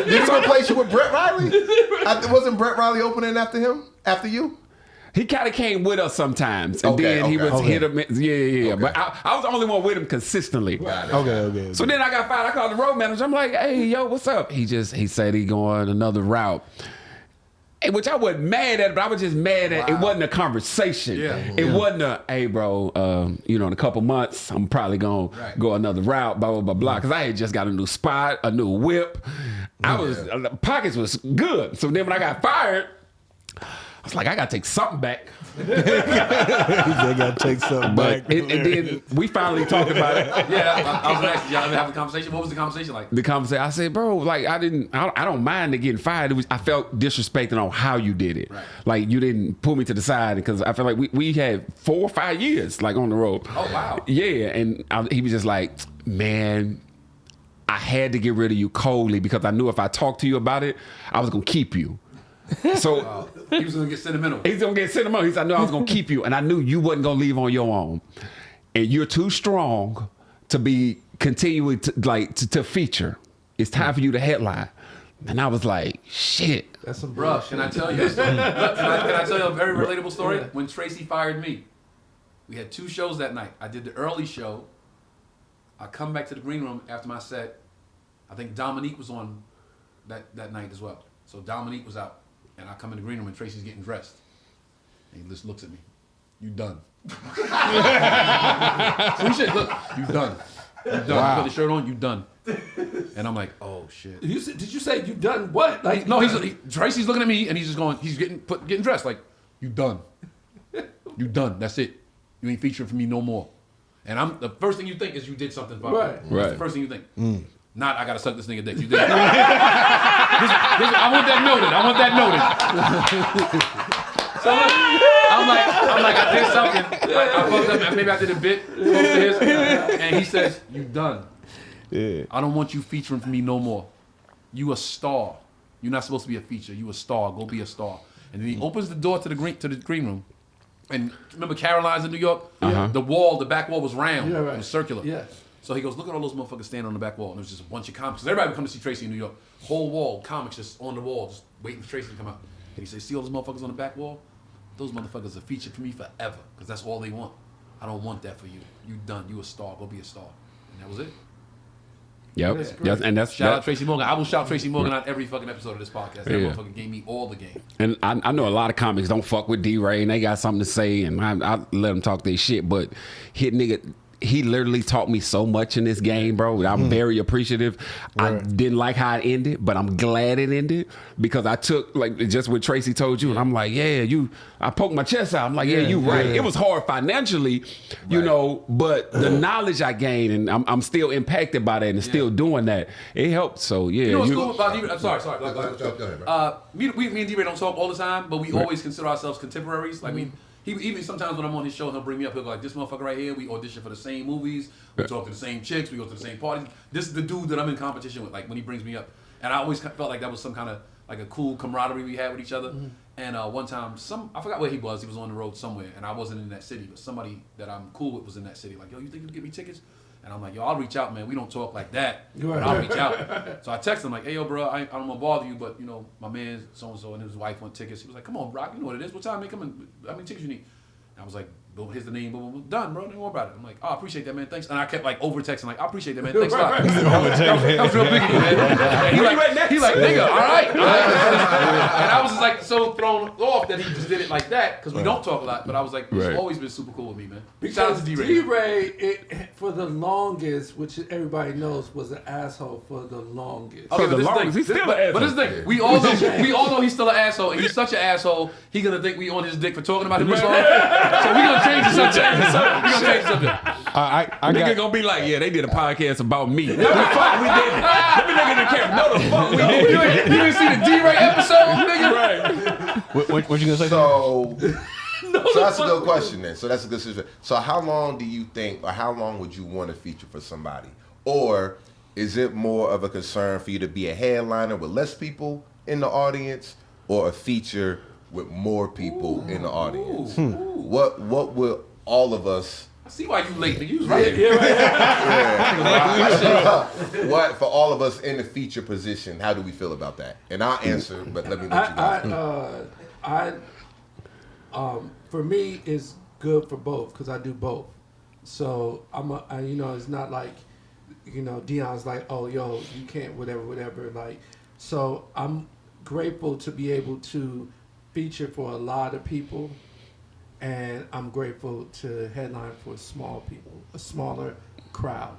Did he replace you with Brett Riley? Wasn't Brett Riley opening after him? After you? He kind of came with us sometimes, and then he was hit him. Yeah. Okay. But I was the only one with him consistently. Okay. So then I got fired. I called the road manager. I'm like, hey, yo, what's up? He said he going another route. Which I wasn't mad at, but I was just mad at it wasn't a conversation. Yeah. It wasn't a, hey, bro, in a couple months, I'm probably going to go another route, blah, blah, blah, blah. Because I had just got a new spot, a new whip. Pockets was good. So then when I got fired, I was like, I got to take something back. He said, I got to take something back. And then we finally talked about it. Yeah, I was asking, y'all ever have a conversation? What was the conversation like? The conversation, I said, bro, like, I don't mind it getting fired. I felt disrespected on how you did it. Right. Like, you didn't pull me to the side because I feel like we had 4 or 5 years, like, on the road. Oh, wow. Yeah, and he was just like, man, I had to get rid of you coldly because I knew if I talked to you about it, I was gonna keep you. So he was gonna get sentimental. He's gonna get sentimental. He said, I knew I was gonna keep you, and I knew you wasn't gonna leave on your own. And you're too strong to be continuing to feature. It's time for you to headline. And I was like, shit. That's some Bruh, bullshit. can I tell you a story? Can I tell you a very relatable story? When Tracy fired me, we had 2 shows that night. I did the early show. I come back to the green room after my set. I think Dominique was on that night as well. So Dominique was out. And I come in the green room and Tracy's getting dressed. And he just looks at me. You done. So shit, look, you done. You done. Wow. You put the shirt on, you done. And I'm like, oh shit. Did you say you done what? Like no, Tracy's looking at me and he's just going, he's getting dressed like, you done. You done. That's it. You ain't featuring for me no more. And the first thing you think is you did something for me. Right. That's the first thing you think. Not I gotta suck this nigga dick. You did. I want that noted. So I'm like, I did something. I fucked up. Maybe I did a bit close to his. And he says, you done. Yeah. I don't want you featuring for me no more. You a star. You're not supposed to be a feature. You a star. Go be a star. And then he opens the door to the green room. And remember Caroline's in New York? Uh-huh. The back wall was round. Yeah, right. It was circular. Yeah. So he goes, look at all those motherfuckers standing on the back wall. And there's just a bunch of comics. Because everybody would come to see Tracy in New York. Whole wall, comics just on the wall, just waiting for Tracy to come out. And he says, see all those motherfuckers on the back wall? Those motherfuckers are featured for me forever. Because that's all they want. I don't want that for you. You done. You a star. Go be a star. And that was it. Yep. Yes, and that's shout out Tracy Morgan. I will shout Tracy Morgan out every fucking episode of this podcast. That motherfucker gave me all the game. And I know a lot of comics don't fuck with D-Ray and they got something to say and I let them talk their shit, but he literally taught me so much in this game, bro. I'm very appreciative. Right. I didn't like how it ended, but I'm glad it ended because I took like just what Tracy told you, and I'm like, I poked my chest out. I'm like, you right. It was hard financially, you know, but the knowledge I gained, and I'm still impacted by that and still doing that. It helped. So You know what's cool about D-Ray? I'm sorry. Go ahead, me and D-Ray don't talk all the time, but we always consider ourselves contemporaries. Like even sometimes when I'm on his show, he'll bring me up. He'll go like, this motherfucker right here, we audition for the same movies. We talk to the same chicks. We go to the same parties. This is the dude that I'm in competition with, like when he brings me up. And I always felt like that was some kind of like a cool camaraderie we had with each other. And one time, I forgot where he was. He was on the road somewhere. And I wasn't in that city. But somebody that I'm cool with was in that city. Like, yo, you think you can get me tickets? And I'm like, yo, I'll reach out, man. We don't talk like that, but I'll reach out. So I text him like, hey, yo, bro, I don't want to bother you, but, you know, my man so-and-so and his wife want tickets. He was like, come on, Brock, you know what it is. What time they coming? How many tickets you need? And I was like, boom, here's the name, boom, boom, done, bro. Don't worry about it. I'm like, oh, I appreciate that, man. Thanks. And I kept like over texting, like, I appreciate that, man. Thanks a lot. That was real big of you, man. And he like, nigga, all right. And I was just like so thrown off that he just did it like that because we don't talk a lot. But I was like, he's always been super cool with me, man. Shout out to D-Ray. D-Ray, for the longest, which everybody knows, was an asshole for the longest. Okay, but he's still an asshole. But this thing, we all know he's still an asshole, and he's such an asshole. He gonna think we on his dick for talking about him this long. So we gonna change the subject. Nigga gonna be like, they did a podcast about me. No, the fuck we didn't. Let me look at the camera. No, the fuck we didn't. You didn't see the D-Ray episode, nigga? Right. What you gonna say? So that's a good question then. So that's a good situation. So how long do you think, or how long would you want to feature for somebody? Or is it more of a concern for you to be a headliner with less people in the audience, or a feature with more people in the audience? What will all of us? I see why you late, nigga. You was right. What for all of us in the feature position? How do we feel about that? And I'll answer, but let me let you guys. For me, it's good for both because I do both. So it's not like, Dion's like, oh, yo, you can't, whatever. Like, so I'm grateful to be able to feature for a lot of people, and I'm grateful to headline for a smaller crowd.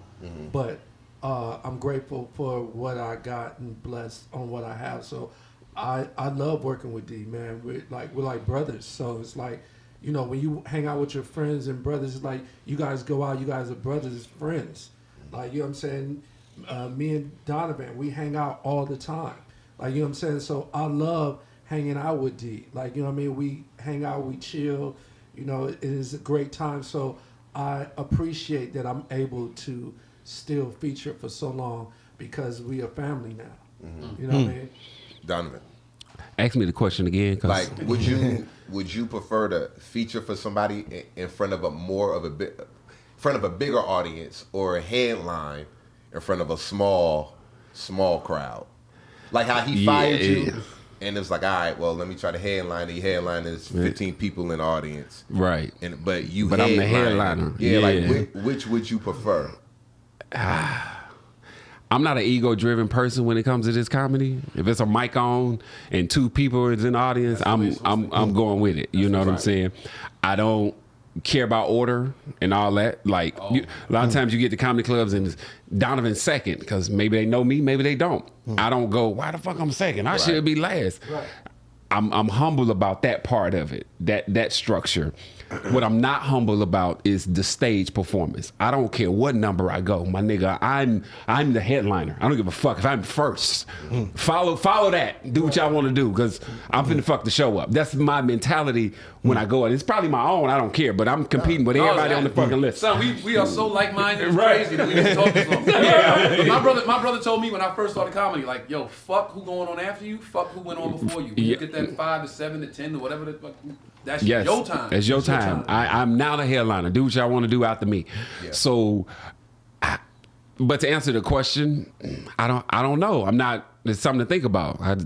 But I'm grateful for what I got and blessed on what I have. So I love working with D, man. We're like brothers. So it's like, when you hang out with your friends and brothers, it's like you guys go out, you guys are brothers, friends. Like, you know what I'm saying? Me and Donnivin, we hang out all the time. Like, you know what I'm saying? So I love hanging out with D. Like, you know what I mean? We hang out, we chill. It is a great time. So I appreciate that I'm able to still feature for so long. because we are family now. You know what I mean? Donnivin. Ask me the question again. Like, would you prefer to feature for somebody in front of a bigger audience, or a headline in front of a small crowd? Like how he fired you, and it was like, all right, well, let me try to headline. The headline is 15 people in the audience, right? But I'm the headliner. Yeah, like which would you prefer? I'm not an ego-driven person when it comes to this comedy. If it's a mic on and 2 people is in the audience, I'm going with it. You know what I'm saying? I don't care about order and all that. Like a lot of times you get to comedy clubs and it's Donnivin second because maybe they know me, maybe they don't. I don't go, why the fuck I'm second? I should be last. Right. I'm humble about that part of it, that structure. What I'm not humble about is the stage performance. I don't care what number I go, my nigga. I'm the headliner. I don't give a fuck if I'm first. Follow that. Do what y'all want to do, because I'm finna fuck the show up. That's my mentality when I go. And it's probably my own. I don't care, but I'm competing with everybody on the fucking list. Son, we are so like-minded. It's crazy that we even talk this long. My brother told me when I first started comedy, like, yo, fuck who going on after you. Fuck who went on before you. When you get that 5 to 7 to 10 or whatever the fuck. That's your time. It's your time. I'm now the headliner. Do what y'all want to do after me. Yeah. So, but to answer the question, I don't know. I'm not. It's something to think about. I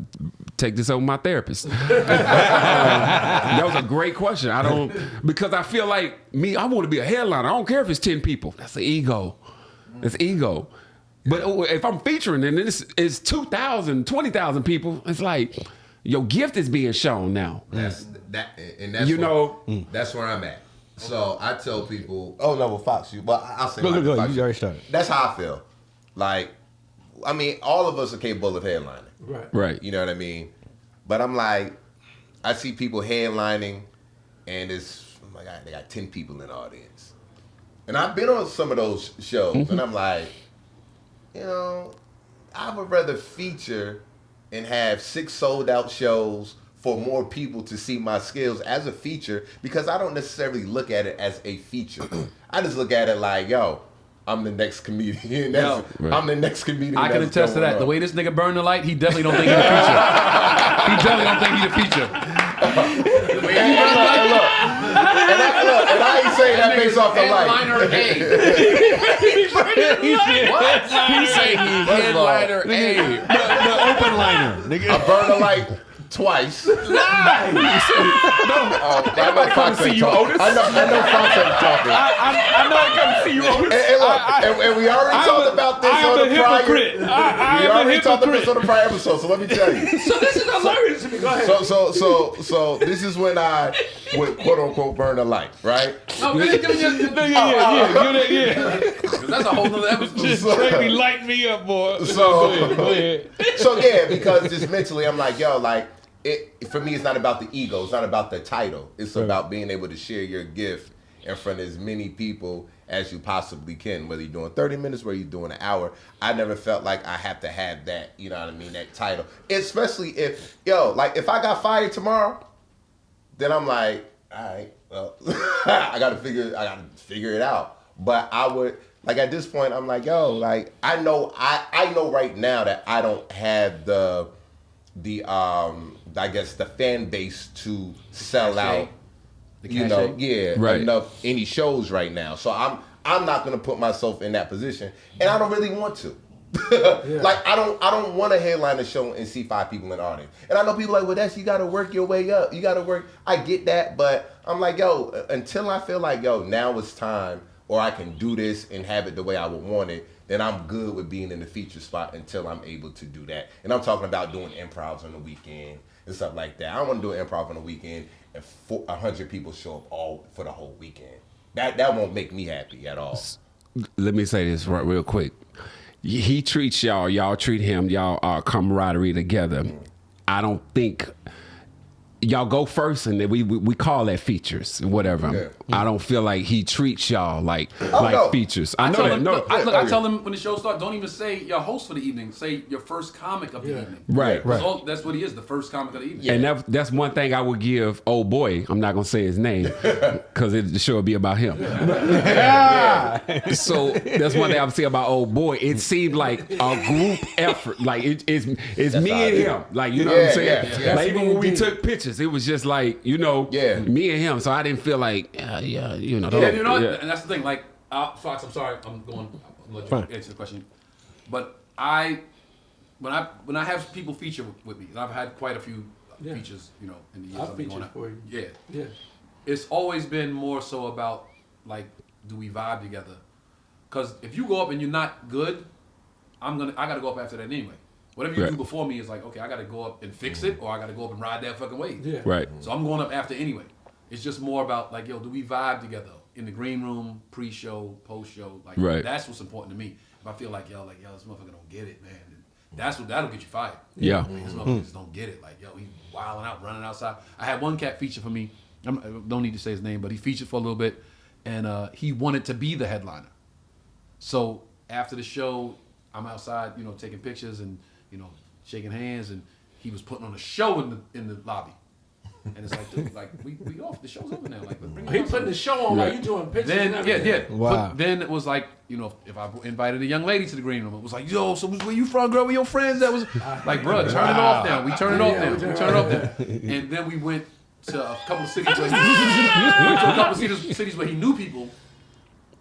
take this over my therapist. That was a great question. Because I feel like I want to be a headliner. I don't care if it's 10 people. That's the ego. It's ego. But if I'm featuring and it's 2,000, 20,000 people, it's like your gift is being shown now. That's where I'm at. So I tell people, oh no, well, Fox, I'll say go. You already started. That's how I feel. Like, I mean, all of us are capable of headlining. Right. You know what I mean? But I'm like, I see people headlining, and they got 10 people in the audience. And I've been on some of those shows, and I'm like, I would rather feature and have 6 sold out shows for more people to see my skills as a feature, because I don't necessarily look at it as a feature. I just look at it like, yo, I'm the next comedian. I'm the next comedian. I can attest to that. The way this nigga burned the light, he definitely don't think he's a feature. He definitely don't think he's a feature. The way he burned the light, look. And I ain't saying that based off the light. Headliner A. What? He said he headliner A. The open liner. I burned the light twice. Nice. I know Fox ain't talking. I know Fox ain't talking. I know I come to see you, Otis. And we already talked about this on the prior. We already talked about this on the prior episode. So let me tell you. So this is hilarious to me. Go ahead. So this is when I would quote unquote burn a light, right? No, yeah. That's a whole nother episode. Trey light me up, boy. So go ahead. So yeah, because just mentally, I'm like, yo, like. For me, it's not about the ego. It's not about the title. It's about being able to share your gift in front of as many people as you possibly can, whether you're doing 30 minutes, whether you're doing an hour. I never felt like I have to have that, you know what I mean, that title. Especially if I got fired tomorrow, then I'm like, all right, well, I gotta figure it out. But I would, like, at this point, I'm like, yo, like, I know right now that I don't have the I guess the fan base to sell out, enough any shows right now. So I'm not gonna put myself in that position, and I don't really want to. Like I don't want to headline a show and see 5 people in the audience. And I know people are like, well, you gotta work your way up. You gotta work. I get that, but I'm like, yo, until I feel like, yo, now it's time, or I can do this and have it the way I would want it, then I'm good with being in the feature spot until I'm able to do that. And I'm talking about doing improvs on the weekend and stuff like that. I don't want to do an improv on the weekend and 100 people show up all for the whole weekend. That won't make me happy at all. Let me say this real quick. He treats y'all treat him, y'all are camaraderie together. I don't think y'all go first, and then we call that features and whatever. Yeah. I don't feel like he treats y'all like features. I tell him when the show starts, don't even say your host for the evening. Say your first comic of the evening. Right. That's what he is, the first comic of the evening. And that's one thing I would give old boy. I'm not gonna say his name because the show will be about him. So that's one thing I would say about old boy. It seemed like a group effort. Like it's me and him. Like you know what I'm saying. Yeah. Like even when we took pictures, it was just like me and him. So I didn't feel like you know. And that's the thing. Like Fox, I'm sorry, I'm going to let you answer the question, but when I have people feature with me, and I've had quite a few features, in the years I've been going out. Yeah. It's always been more so about like, do we vibe together? Because if you go up and you're not good, I gotta go up after that anyway. Whatever you do before me is like, okay, I gotta go up and fix it, or I gotta go up and ride that fucking wave. Yeah. Right. So I'm going up after anyway. It's just more about like, yo, do we vibe together in the green room, pre-show, post-show? Like, that's what's important to me. If I feel like, yo, this motherfucker don't get it, man, that'll get you fired. Yeah. Like, this motherfucker just don't get it. Like, yo, he wilding out, running outside. I had one cat feature for me. I don't need to say his name, but he featured for a little bit, and he wanted to be the headliner. So after the show, I'm outside, taking pictures and shaking hands, and he was putting on a show in the lobby. And it's like, dude, like we off. The show's over now. Like, bring he putting the show on while you doing pictures. Then Wow. But then it was like, if I invited a young lady to the green room, it was like, yo, so where you from, girl? Where your friends? That was like, bro, turn it off now. We turn it off now. We turn it off now. And then we went to a couple of cities where he knew people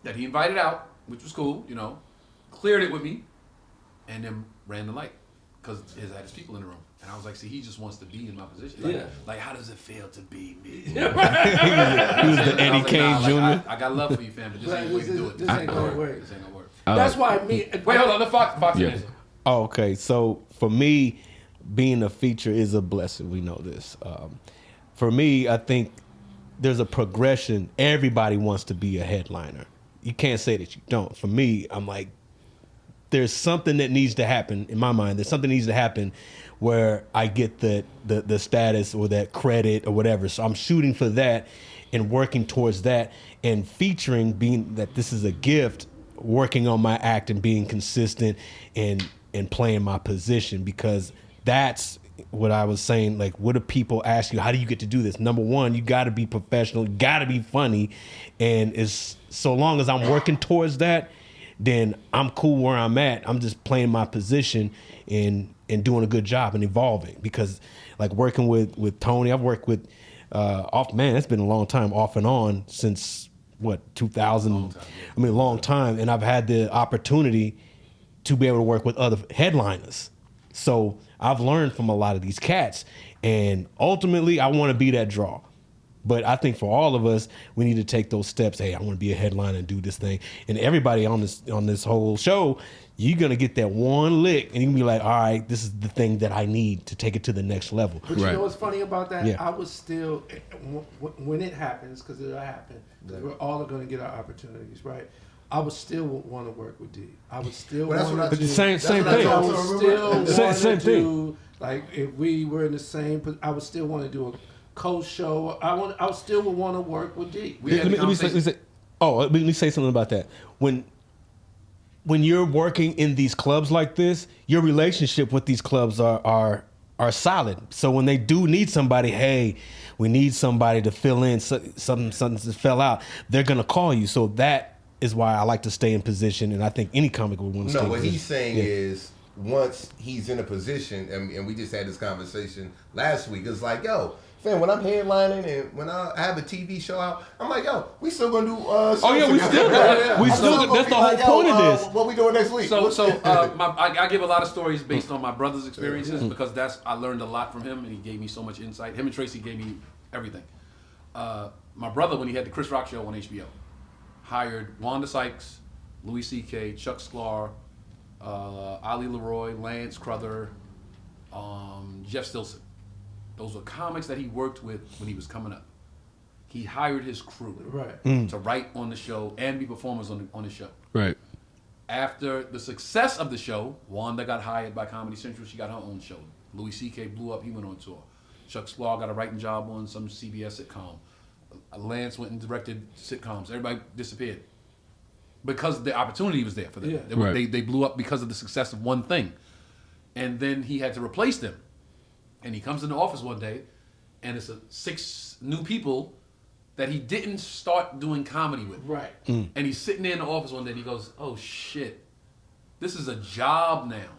that he invited out, which was cool. Cleared it with me, and then ran the light because he had his people in the room. And I was like, see, he just wants to be in my position. Like how does it feel to be me? He was the Eddie Kane Jr. I got love for you, fam, but this ain't the way to do it. This ain't gonna work. This ain't gonna work. That's why Wait, hold on. The Fox answer. Oh, okay. So for me, being a feature is a blessing. We know this. For me, I think there's a progression. Everybody wants to be a headliner. You can't say that you don't. For me, I'm like, there's something that needs to happen in my mind. There's something that needs to happen where I get the status or that credit or whatever. So I'm shooting for that and working towards that, and featuring, being that this is a gift, working on my act and being consistent and playing my position, because that's what I was saying. Like, what do people ask you? How do you get to do this? Number one, you got to be professional. You got to be funny. And it's so long as I'm working towards that, then I'm cool where I'm at. I'm just playing my position and doing a good job and evolving. Because like working with Tony, I've worked with it's been a long time, off and on, since 2000. A long time. And I've had the opportunity to be able to work with other headliners. So I've learned from a lot of these cats, and ultimately I want to be that draw. But I think for all of us, we need to take those steps. Hey, I want to be a headliner and do this thing. And everybody on this whole show, you're gonna get that one lick, and you can be like, all right, this is the thing that I need to take it to the next level. But you know what's funny about that? Yeah. I was still, when it happens, because it'll happen, we're all going to get our opportunities, right? I would still want to work with D. I would still want to do same thing. I would still want Same to do, like, if we were in the same, I would still want to do a co-show. I still would want to work with D. Let me say something about that. When you're working in these clubs like this, your relationship with these clubs are solid. So when they do need somebody, hey, we need somebody to fill in, something that fell out, they're gonna call you. So that is why I like to stay in position, and I think any comic would want to stay in position. No, what he's saying is, once he's in a position, and we just had this conversation last week, it's like, yo, fam, when I'm headlining and when I have a TV show out, I'm like, yo, we still gonna do shows we still that's the whole point of this. What we doing next week? I give a lot of stories based on my brother's experiences, because I learned a lot from him, and he gave me so much insight. Him and Tracy gave me everything. My brother, when he had the Chris Rock show on HBO, hired Wanda Sykes, Louis C.K., Chuck Sklar, Ali Leroy, Lance Cruther, Jeff Stilson. Those were comics that he worked with when he was coming up. He hired his crew to write on the show and be performers on the show. Right. After the success of the show, Wanda got hired by Comedy Central. She got her own show. Louis C.K. blew up. He went on tour. Chuck Slaw got a writing job on some CBS sitcom. Lance went and directed sitcoms. Everybody disappeared because the opportunity was there for them. Yeah. They blew up because of the success of one thing, and then he had to replace them. And he comes in the office one day, and it's 6 new people that he didn't start doing comedy with. Right. And he's sitting there in the office one day, and he goes, "Oh shit, this is a job now."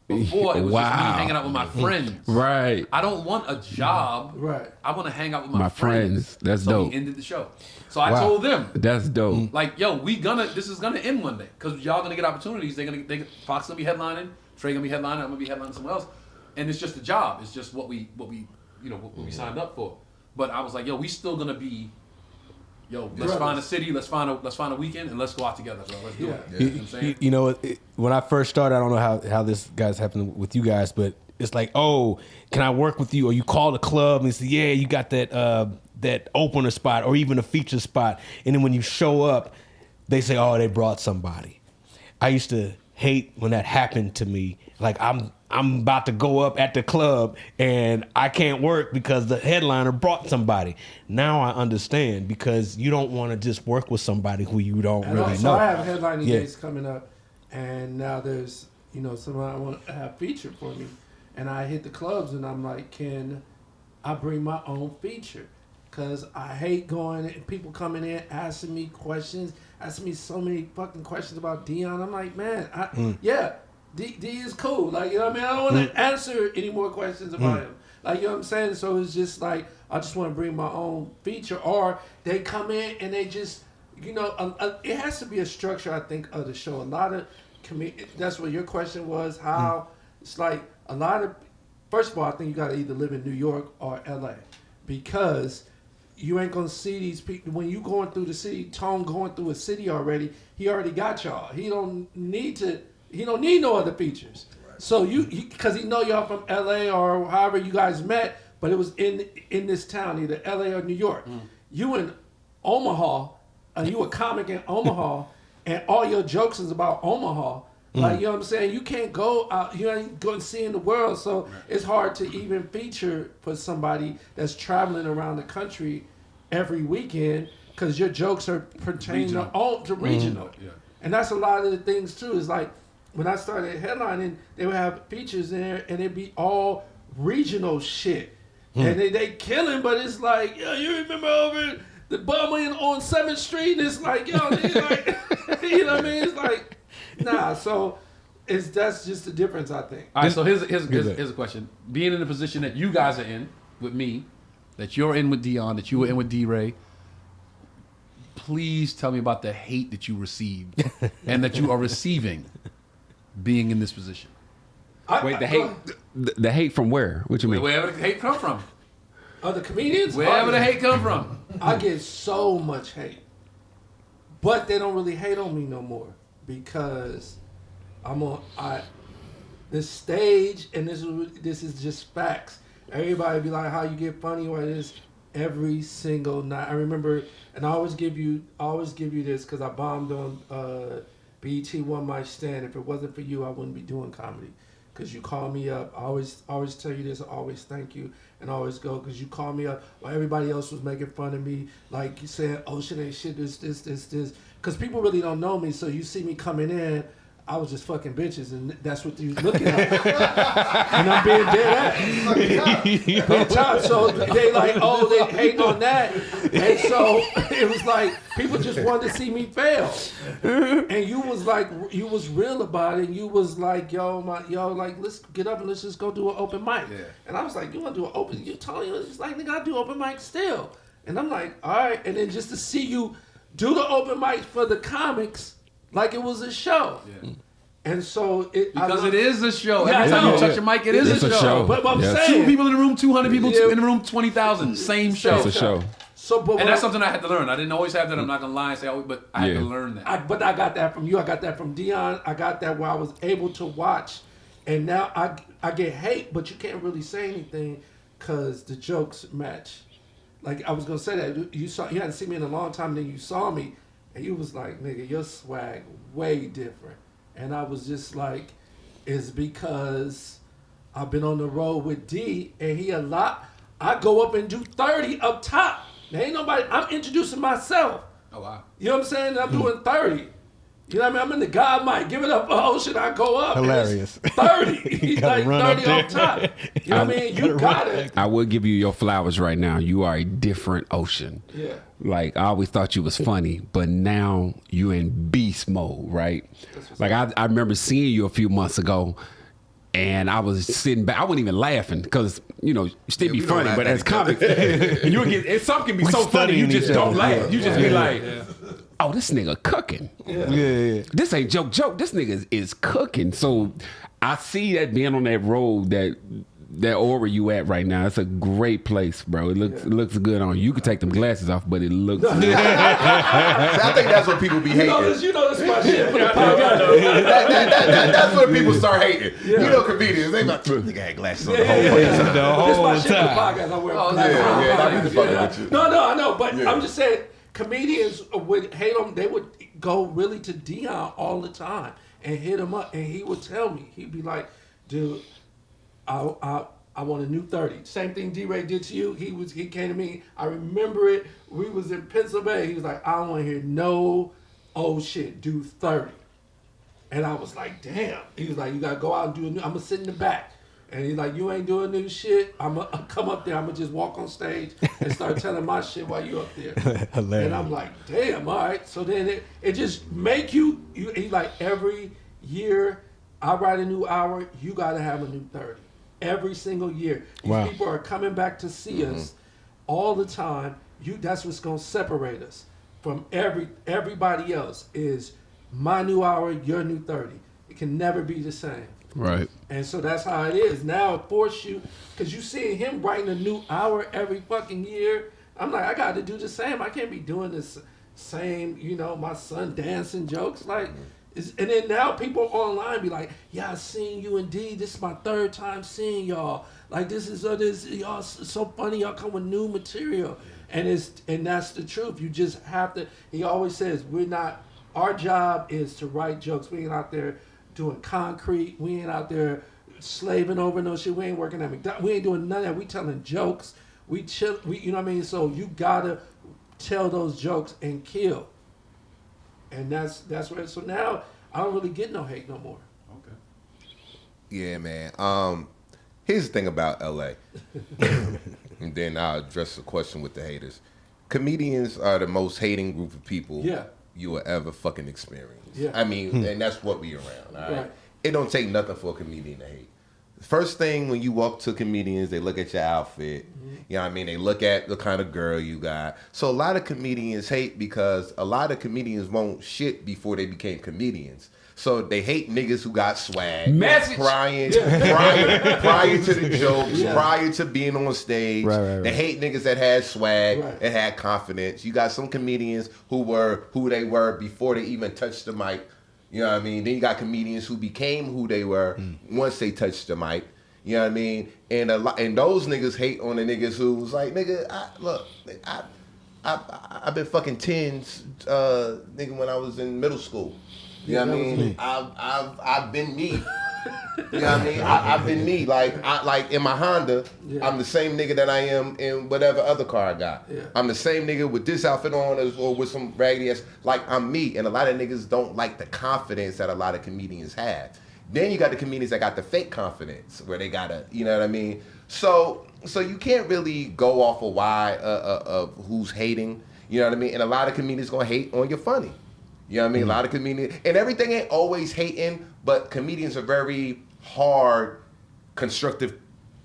Before it was just me hanging out with my friends. Right. I don't want a job. Right. I want to hang out with my friends. That's so dope. he ended the show. So I told them, that's dope. like, yo, this is gonna end one day because y'all gonna get opportunities. Fox gonna be headlining, Trey gonna be headlining, I'm gonna be headlining somewhere else, and it's just a job. It's just what we signed up for. But I was like, yo, we still gonna be. Yo, let's find a city, let's find a weekend, and let's go out together, bro. Let's do it. You know what I'm saying? You know, when I first started, I don't know how this guys happened with you guys, but it's like, oh, can I work with you? Or you call the club and say, yeah, you got that opener spot or even a feature spot. And then when you show up, they say, oh, they brought somebody. I used to hate when that happened to me. Like I'm about to go up at the club and I can't work because the headliner brought somebody. Now I understand because you don't want to just work with somebody who you don't really know. I have headlining days coming up, and now there's someone I want to have featured for me, and I hit the clubs and I'm like, can I bring my own feature? Because I hate going and people coming in asking me questions, asking me so many fucking questions about Dion. I'm like, man, D is cool. Like, you know what I mean? I don't want to answer any more questions about him. Like, you know what I'm saying? So it's just like, I just want to bring my own feature. Or they come in and they just, it has to be a structure, I think, of the show. A lot of that's what your question was, how it's like a lot of, first of all, I think you got to either live in New York or LA because you ain't going to see these people. When you going through the city, Tone going through a city already, he already got y'all. He don't need no other features. Right. So because he know y'all from LA or however you guys met, but it was in this town, either LA or New York. You in Omaha, you a comic in Omaha, and all your jokes is about Omaha. Like, you know what I'm saying? You can't go out, you ain't going to see in the world, so it's hard to even feature for somebody that's traveling around the country every weekend because your jokes are pertaining to regional. Yeah. And that's a lot of the things, too. It's like, when I started headlining, they would have features in there, and it'd be all regional shit. And they killing, but it's like, yo, you remember over the bummer on 7th Street? And it's like, yo, it's like, you know what I mean? It's like, nah. So that's just the difference, I think. All right, so here's a question. Being in the position that you guys are in with me, that you're in with Dion, that you were in with D-Ray, please tell me about the hate that you received and that you are receiving being in this position. Wait, the hate from where? What you mean? Wherever the hate come from. Other comedians? Wherever the hate come from. I get so much hate. But they don't really hate on me no more because I'm on this stage, and this is just facts. Everybody be like, how you get funny or this every single night. I remember, and I always give you this because I bombed on BET One Mic Stand. If it wasn't for you, I wouldn't be doing comedy. Because you call me up, I always tell you this, I always thank you, and always go, because you call me up while everybody else was making fun of me, like you saying, oh shit ain't shit, this. Because people really don't know me, so you see me coming in, I was just fucking bitches, and that's what you looking at. And I'm being dead at. So they like, oh, they hating on that. And so it was like, people just wanted to see me fail. And you was like, you was real about it. And you was like, like, let's get up and let's just go do an open mic. Yeah. And I was like, you want to do an open, you told me, it's like, nigga, I do open mic still. And I'm like, all right. And then just to see you do the open mic for the comics, like it was a show. Yeah. And so it is a show. Every time you touch a mic, it is a show. But I'm saying, 2 people in the room, 200 people in the room, 20,000. Same show. It's a show. So, and that's something I had to learn. I didn't always have that. I'm not gonna lie and say, but I had to learn that. But I got that from you. I got that from Dion. I got that where I was able to watch. And now I get hate, but you can't really say anything because the jokes match. Like I was gonna say that you hadn't seen me in a long time, and then you saw me, and you was like, nigga, your swag way different. And I was just like, it's because I've been on the road with D, and he a lot. I go up and do 30 up top. There ain't nobody. I'm introducing myself. Oh wow. You know what I'm saying? I'm doing 30. You know what I mean? I'm in the God mic. Give it up for Ocean. I go up. Hilarious. 30. He's like 30 up top. You know what I mean? You got it. I will give you your flowers right now. You are a different Ocean. Yeah. Like, I always thought you was funny, but now you in beast mode, right? Like, I remember seeing you a few months ago, and I was sitting back. I wasn't even laughing because, you still be funny, but as comics, some can be so funny you just don't laugh. You just be like, oh, this nigga cooking. Yeah. This ain't joke. This nigga is cooking. So I see that being on that road, that aura you at right now. It's a great place, bro. It looks good on you. You can take them glasses off, but it looks good. See, I think that's what people be hating. You know this my shit. That's when people start hating. Yeah. You know, comedians, they like, nigga had glasses on the whole time. The whole time. I wear No, I know, but I'm just saying, comedians would hate him. They would go really to Dion all the time and hit him up, and he would tell me, he'd be like, dude, I want a new 30. Same thing D-Ray did to you. He came to me. I remember it. We was in Pennsylvania. He was like, I don't want to hear no old shit. Do 30. And I was like, damn. He was like, you got to go out and do a new. I'm going to sit in the back. And he's like, you ain't doing new shit. I'm going to come up there. I'm going to just walk on stage and start telling my shit while you up there. Hilarious. And I'm like, damn, all right. So then it just make you he's like, every year I write a new hour, you got to have a new 30. Every single year. These people are coming back to see us all the time. That's what's going to separate us from everybody else is my new hour, your new 30. It can never be the same. Right. And so that's how it is. Now it forces you, because you see him writing a new hour every fucking year. I'm like, I got to do the same. I can't be doing this same, my son dancing jokes. Like, and then now people online be like, yeah, I seen you indeed. This is my third time seeing y'all. Like, this y'all so funny. Y'all come with new material. And that's the truth. You just have to, he always says, our job is to write jokes. We ain't out there doing concrete. We ain't out there slaving over no shit. We ain't working at McDonald's. We ain't doing none of that. We telling jokes. We chill. You know what I mean? So you gotta tell those jokes and kill. And that's where. So now I don't really get no hate no more. Okay. Yeah, man. Here's the thing about LA, and then I'll address the question with the haters. Comedians are the most hating group of people you will ever fucking experience. Yeah. I mean, and that's what we around. All right? It don't take nothing for a comedian to hate. First thing when you walk to comedians, they look at your outfit. You know what I mean? They look at the kind of girl you got. So a lot of comedians hate because a lot of comedians won't shit before they became comedians. So they hate niggas who got swag. Message. Prior to the jokes, prior to being on stage. Right. They hate niggas that had swag and had confidence. You got some comedians who were who they were before they even touched the mic. You know what I mean? Then you got comedians who became who they were once they touched the mic. You know what I mean? And those niggas hate on the niggas who was like, nigga, I've been fucking tens, nigga, when I was in middle school. You know what I mean? I've been me. You know what I mean? I've been me. Like in my Honda, I'm the same nigga that I am in whatever other car I got. Yeah. I'm the same nigga with this outfit on or with some raggedy ass. Like, I'm me. And a lot of niggas don't like the confidence that a lot of comedians have. Then you got the comedians that got the fake confidence where they gotta, you know what I mean? So you can't really go off of why of who's hating. You know what I mean? And a lot of comedians gonna hate on your funny. You know what I mean? A lot of comedians, and everything ain't always hating, but comedians are very hard, constructive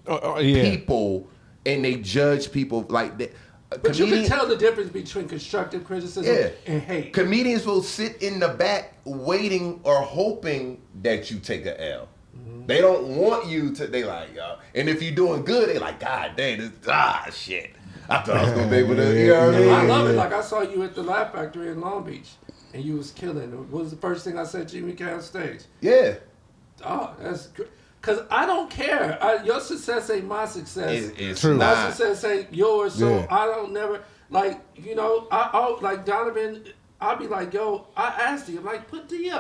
people, and they judge people like that. But you can tell the difference between constructive criticism and hate. Comedians will sit in the back waiting or hoping that you take a L. They don't want you to, they like, yo. And if you're doing good, they like, God damn, shit. I thought I was going to be able to, you know what I mean? I love it. Like, I saw you at the Laugh Factory in Long Beach. And you was killing. What was the first thing I said to you when you came on stage? Yeah. Oh, that's good. Because I don't care. Your success ain't my success. It's true. My success ain't yours. So I don't never, like, I like Donnivin, I'll be like, yo, I asked him, like, put the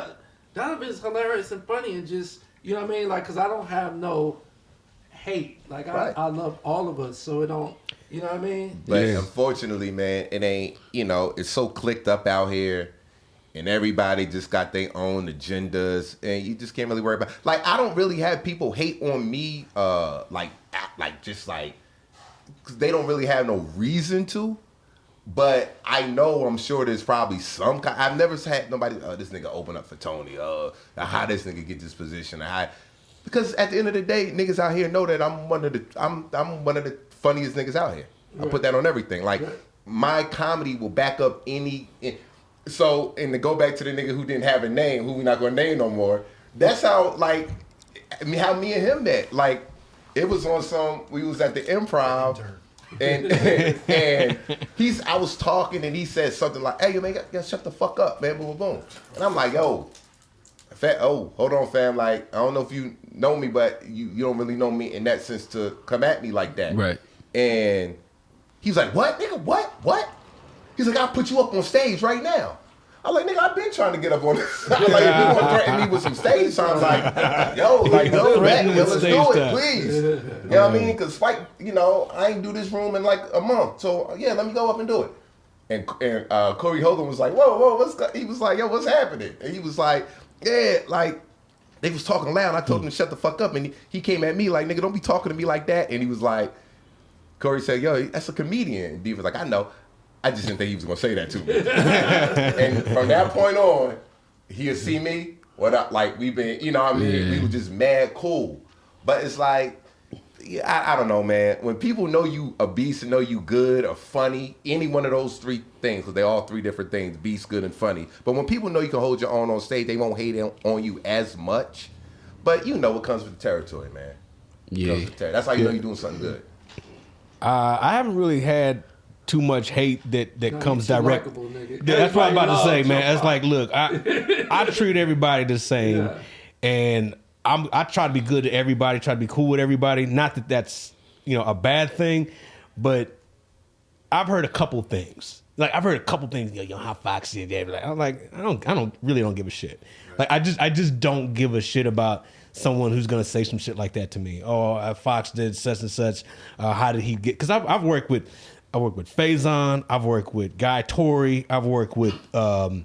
Donnivin's hilarious and funny and just, you know what I mean? Like, because I don't have no hate. Like I love all of us, so it don't. You know what I mean? But unfortunately, man, it ain't. It's so clicked up out here. And everybody just got their own agendas, and you just can't really worry about. Like, I don't really have people hate on me, cause they don't really have no reason to. But I know, I'm sure there's probably some kind. I've never had nobody. This nigga open up for Tony. How this nigga get this position? Because at the end of the day, niggas out here know that I'm one of the funniest niggas out here. I put that on everything. Like my comedy will back up any. So, and to go back to the nigga who didn't have a name, who we not gonna name no more, that's how, like, how me and him met. Like, it was on we was at the Improv, and I was talking, and he said something like, hey, man, you gotta shut the fuck up, man, boom, boom, boom. And I'm like, hold on, fam, like, I don't know if you know me, but you don't really know me in that sense to come at me like that. Right. And he was like, what, nigga, what? He's like, I'll put you up on stage right now. I'm like, nigga, I've been trying to get up on this. I'm like, if you want to threaten me with some stage time, like, let's do it, please. You know what I mean? Because I ain't do this room in like a month. So, yeah, let me go up and do it. And Corey Hogan was like, whoa, he was like, yo, what's happening? And he was like, yeah, like, they was talking loud. I told him to shut the fuck up. And he came at me like, nigga, don't be talking to me like that. And he was like, Corey said, yo, that's a comedian. And D was like, I know. I just didn't think he was gonna say that to me. And from that point on, he'll see me. We've been, we were just mad cool. But it's like, I don't know, man. When people know you a beast and know you good or funny, any one of those three things, because they're all three different things, beast, good, and funny. But when people know you can hold your own on stage, they won't hate on you as much. But what comes with the territory, man. Yeah. That's how you know you're doing something good. I haven't really had too much hate that comes direct. That's what I'm about to say, man. It's like, look, I treat everybody the same, and I try to be good to everybody, try to be cool with everybody. Not that that's a bad thing, but I've heard a couple things. Like I've heard a couple things. How Foxy is that? I'm like, I don't give a shit. Like I just don't give a shit about someone who's gonna say some shit like that to me. Oh, Fox did such and such. How did he get? Because I work with Faison. I've worked with Guy Torrey. I've worked with those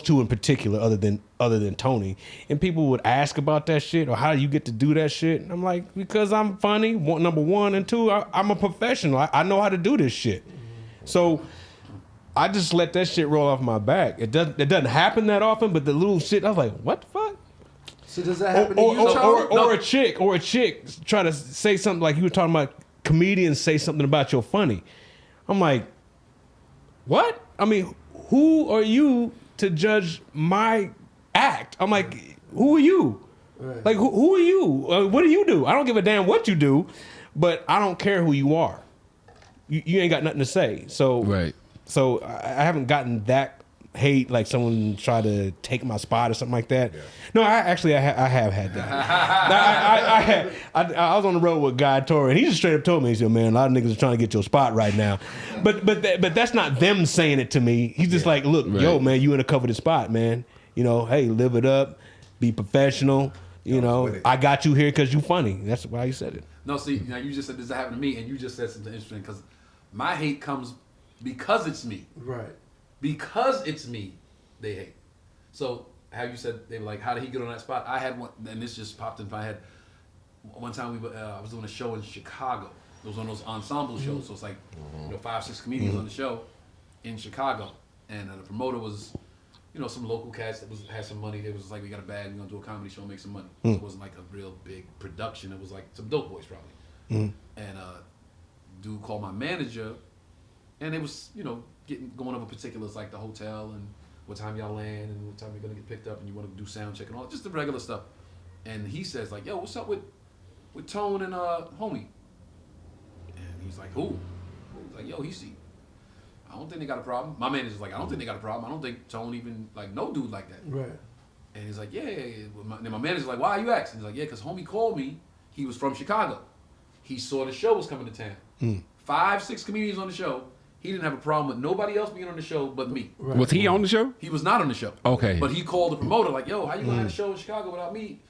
two in particular, other than Tony. And people would ask about that shit or how do you get to do that shit? And I'm like, because I'm funny. Number one, and two, I'm a professional. I know how to do this shit. So I just let that shit roll off my back. It doesn't happen that often, but the little shit, I was like, what the fuck? So does that happen to you? Or a chick try to say something like you were talking about. Comedians say something about your funny. I'm like, what? I mean, who are you to judge my act? I'm like, who are you? Right. Like, who are you? What do you do? I don't give a damn what you do, but I don't care who you are. You ain't got nothing to say. So, right. So I haven't gotten that hate, like someone try to take my spot or something like that. Yeah. No, I have had that. I was on the road with Guy Torrey, and he just straight up told me, he said, man, a lot of niggas are trying to get your spot right now. But that's not them saying it to me. He's just like, look, yo, man, you in a coveted spot, man. Hey, live it up, be professional. I got you here because you funny. That's why he said it. No, see, now you just said this happened to me, and you just said something interesting because my hate comes because it's me. Right. Because it's me, they hate. So, how you said, they were like, how did he get on that spot? I had one, and this just popped into my head. One time I was doing a show in Chicago. It was one of those ensemble shows. So it's like 5-6 comedians on the show in Chicago. And the promoter was, some local cats that had some money. It was like, we got a bag, we're going to do a comedy show and make some money. So it wasn't like a real big production. It was like some dope boys probably. And dude called my manager, and it was, going over particulars like the hotel and what time y'all land and what time you're gonna get picked up and you want to do sound check and all just the regular stuff. And he says like, yo, what's up with Tone and homie? And he's like, who? He's like, yo, I don't think they got a problem. My manager's like, I don't think they got a problem. I don't think Tone even like no dude like that. Right. And he's like, yeah. Then my manager's like, why are you asking? He's like, yeah, because homie called me. He was from Chicago. He saw the show was coming to town. 5-6 comedians on the show. He didn't have a problem with nobody else being on the show but me. Right. Was he on the show? He was not on the show. Okay. But he called the promoter like, yo, how you gonna have a show in Chicago without me?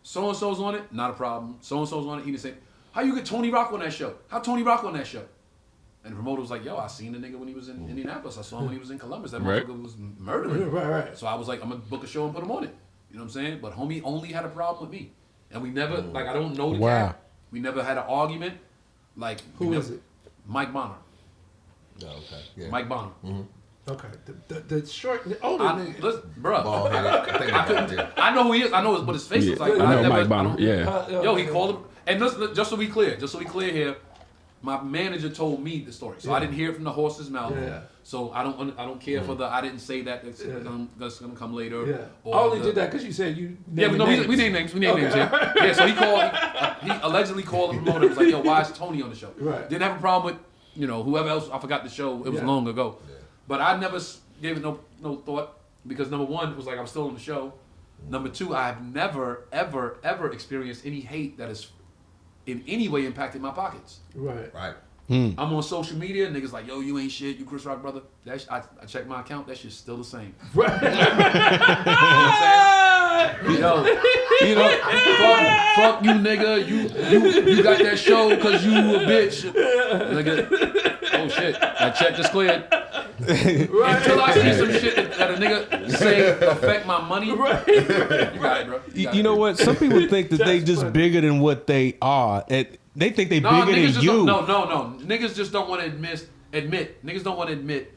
So and so's on it, not a problem. So and so's on it. He didn't say, how you get Tony Rock on that show? How Tony Rock on that show? And the promoter was like, yo, I seen the nigga when he was in Indianapolis. I saw him when he was in Columbus. That motherfucker was murdering. Right. So I was like, I'm gonna book a show and put him on it. You know what I'm saying? But homie only had a problem with me, and we never like I don't know the cat. We never had an argument. Like who is it? Mike Bonner. Oh, okay. Yeah. Mike Bonner. Mm-hmm. Okay. The short older nigga. Listen, bro. I I know who he is. I know what his face looks like. I know Mike Bonner. Yo, he called him. And listen, just so we clear here, my manager told me the story, so I didn't hear it from the horse's mouth. Yeah. So I don't care for the I didn't say that that's gonna come later. Yeah. I only did that because you said you. Yeah, but no, we name names. We name names. Yeah. So he called. He allegedly called the promoter. Was like, yo, why is Tony on the show? Right. Didn't have a problem with whoever else. I forgot the show. It was long ago. Yeah. But I never gave it no thought because number one, it was like I was still on the show. Number two, I have never ever experienced any hate that has in any way impacted my pockets. Right. I'm on social media, niggas like, yo, you ain't shit, you Chris Rock brother. I check my account, that shit's still the same. Right. You know what I'm saying? Yo, fuck you, nigga. You got that show because you a bitch. Nigga, oh shit, that check just cleared. Right. Until I see some shit that a nigga say affect my money, you got it, bro. You know what? Some people think that they just bigger than what they are. They think they bigger than you. No. Niggas just don't want to admit. Niggas don't want to admit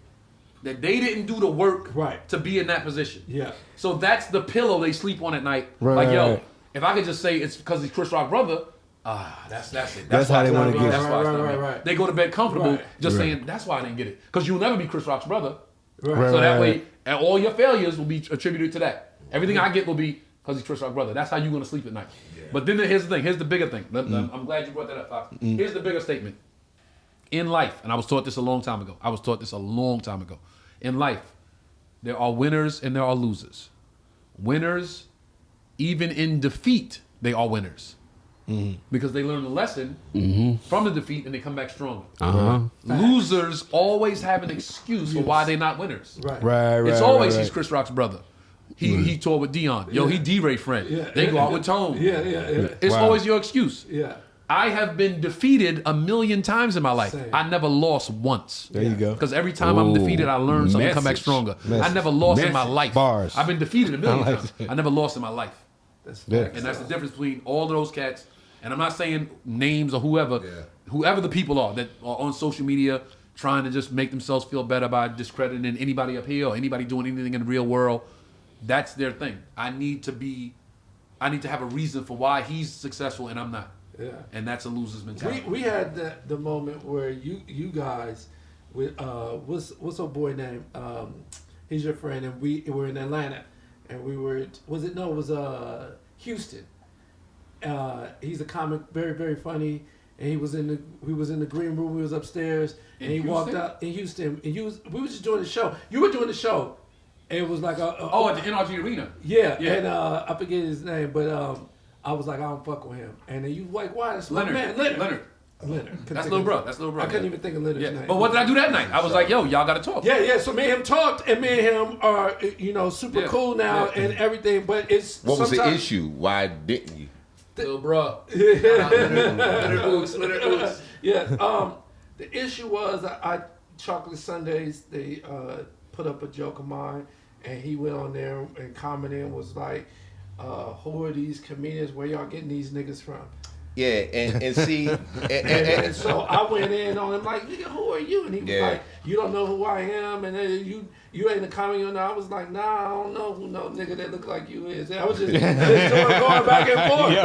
that they didn't do the work to be in that position. Yeah. So that's the pillow they sleep on at night. Right. Like, yo, if I could just say it's because he's Chris Rock brother, that's it. That's how they want to get it. Right. They go to bed comfortable saying that's why I didn't get it. Because you'll never be Chris Rock's brother. Right. So that way, and all your failures will be attributed to that. Everything I get will be because he's Chris Rock's brother. That's how you're going to sleep at night. Yeah. But then here's the thing. Here's the bigger thing. I'm glad you brought that up, Fox. Here's the bigger statement. In life, and I was taught this a long time ago. In life, there are winners and there are losers. Winners, even in defeat, they are winners. Because they learn the lesson from the defeat and they come back stronger. Losers always have an excuse for why they're not winners. Right. It's always he's Chris Rock's brother. He toured with Dion. Yo, he D-Ray friend. They go out with Tone. It's always your excuse. I have been defeated 1,000,000 times in my life. Same. I never lost once. There you go. Because every time I'm defeated, I learn something, come back stronger. I never lost in my life. Bars. I've been defeated 1,000,000 times. I never lost in my life. That's And that's the difference between all of those cats. And I'm not saying names or whoever the people are that are on social media trying to just make themselves feel better by discrediting anybody up here or anybody doing anything in the real world. That's their thing. I need to have a reason for why he's successful and I'm not. Yeah. And that's a loser's mentality. We had the moment where you guys with what's our boy name? He's your friend, and we were in Atlanta, and we were it was Houston. He's a comic, very very funny, and we was in the green room. We was upstairs, and he walked out in Houston, and we were just doing the show. You were doing the show. And it was like at the NRG Arena. Yeah. And I forget his name, but I was like, I don't fuck with him. And then you like, why? That's Leonard. Man, Leonard. That's little bro. I couldn't even think of Leonard's name. But what did I do that night? I was like, yo, y'all got to talk. Yeah. So me and him talked, and me and him are super cool now and everything. But it's what was the issue? Why didn't you? Little bro. Leonard Oots. Yeah. The issue was I Chocolate Sundays. They put up a joke of mine, and he went on there and commented and was like, who are these comedians? Where y'all getting these niggas from? Yeah, and see, and so I went in on him like, nigga, who are you? And he was like, you don't know who I am, and then you ain't a comedian. I was like, nah, I don't know who no nigga that look like you is. And I was just going back and forth.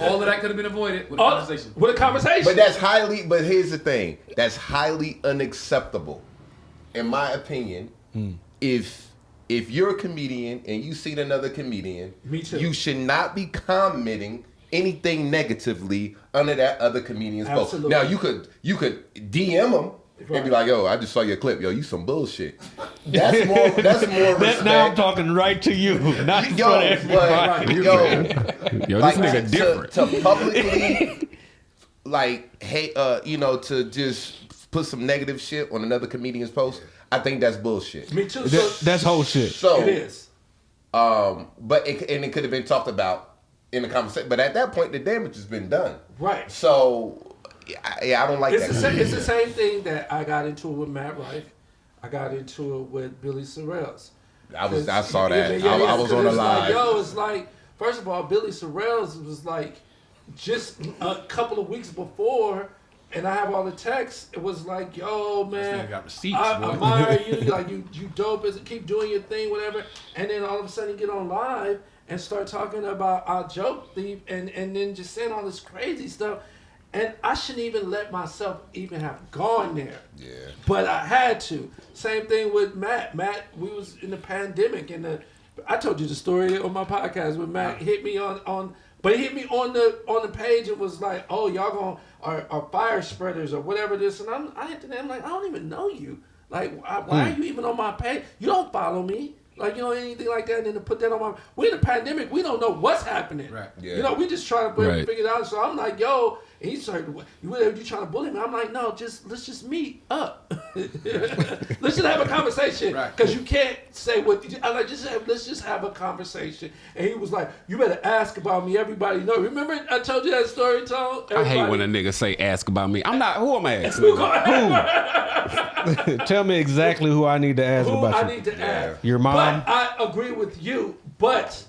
All of that could have been avoided with a conversation. With a conversation. But here's the thing. That's highly unacceptable. In my opinion, if you're a comedian and you see another comedian, Me too. You should not be commenting anything negatively under that other comedian's post. Now you could DM them and be like, yo, I just saw your clip. Yo, you some bullshit. That's more respect. Now I'm talking right to you. Not this nigga different. To publicly to just put some negative shit on another comedian's post. I think that's bullshit. Me too. That's whole shit. So it is. But it could have been talked about in the conversation. But at that point, the damage has been done. Right. So, I don't like that. It's the same thing that I got into it with Matt Rife. I got into it with Billy Sorrells. I saw that. I was on the live. It's like, first of all, Billy Sorrells was like, just a couple of weeks before, and I have all the texts. It was like, yo, man, got receipts, I admire you. Like, you dope. Keep doing your thing, whatever. And then all of a sudden, you get on live and start talking about our joke thief, and then just saying all this crazy stuff. And I shouldn't even let myself even have gone there. Yeah. But I had to. Same thing with Matt. Matt, we was in the pandemic, and I told you the story on my podcast when Matt hit me but he hit me on the page and was like, "Oh, y'all are fire spreaders or whatever this." And I'm like, "I don't even know you. Like, why are you even on my page? You don't follow me. Like, you know, anything like that." And then to put that on my, we're in a pandemic. We don't know what's happening. Right. Yeah. You know, we just trying to figure it out. So I'm like, "Yo," and he started, "You trying to bully me?" I'm like, "No, let's just meet up. Let's just have a conversation." Because you can't say what. I'm like, let's just have a conversation. And he was like, "You better ask about me. Everybody know." Remember I told you that story, Tone? I hate when a nigga say ask about me. I'm not. Who am I asking? Who? Tell me exactly who I need to ask about you. I need to ask. Your mom? But I agree with you, but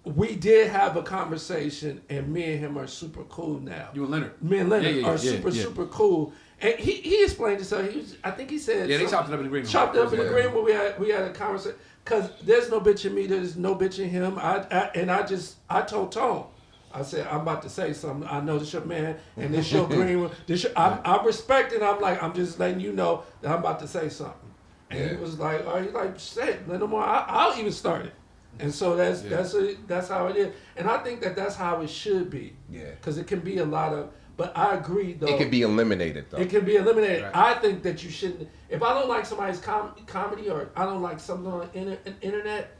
we did have a conversation, and me and him are super cool now. You and Leonard. Me and Leonard are super cool. And he explained it, so I think he said... Yeah, they chopped it up in agreement. Chopped it up in agreement when we had a conversation. Because there's no bitch in me, there's no bitch in him. I told Tone, I said, "I'm about to say something. I know this your man, and this your green one. I respect it. I'm like, I'm just letting you know that I'm about to say something." And he was like, "Oh, you like, say it, no more. I'll even start it." And so that's how it is. And I think that's how it should be. Yeah. Because it can be a lot of, but I agree though. It can be eliminated though. It can be eliminated. Right. I think that you shouldn't. If I don't like somebody's comedy or I don't like something on the internet,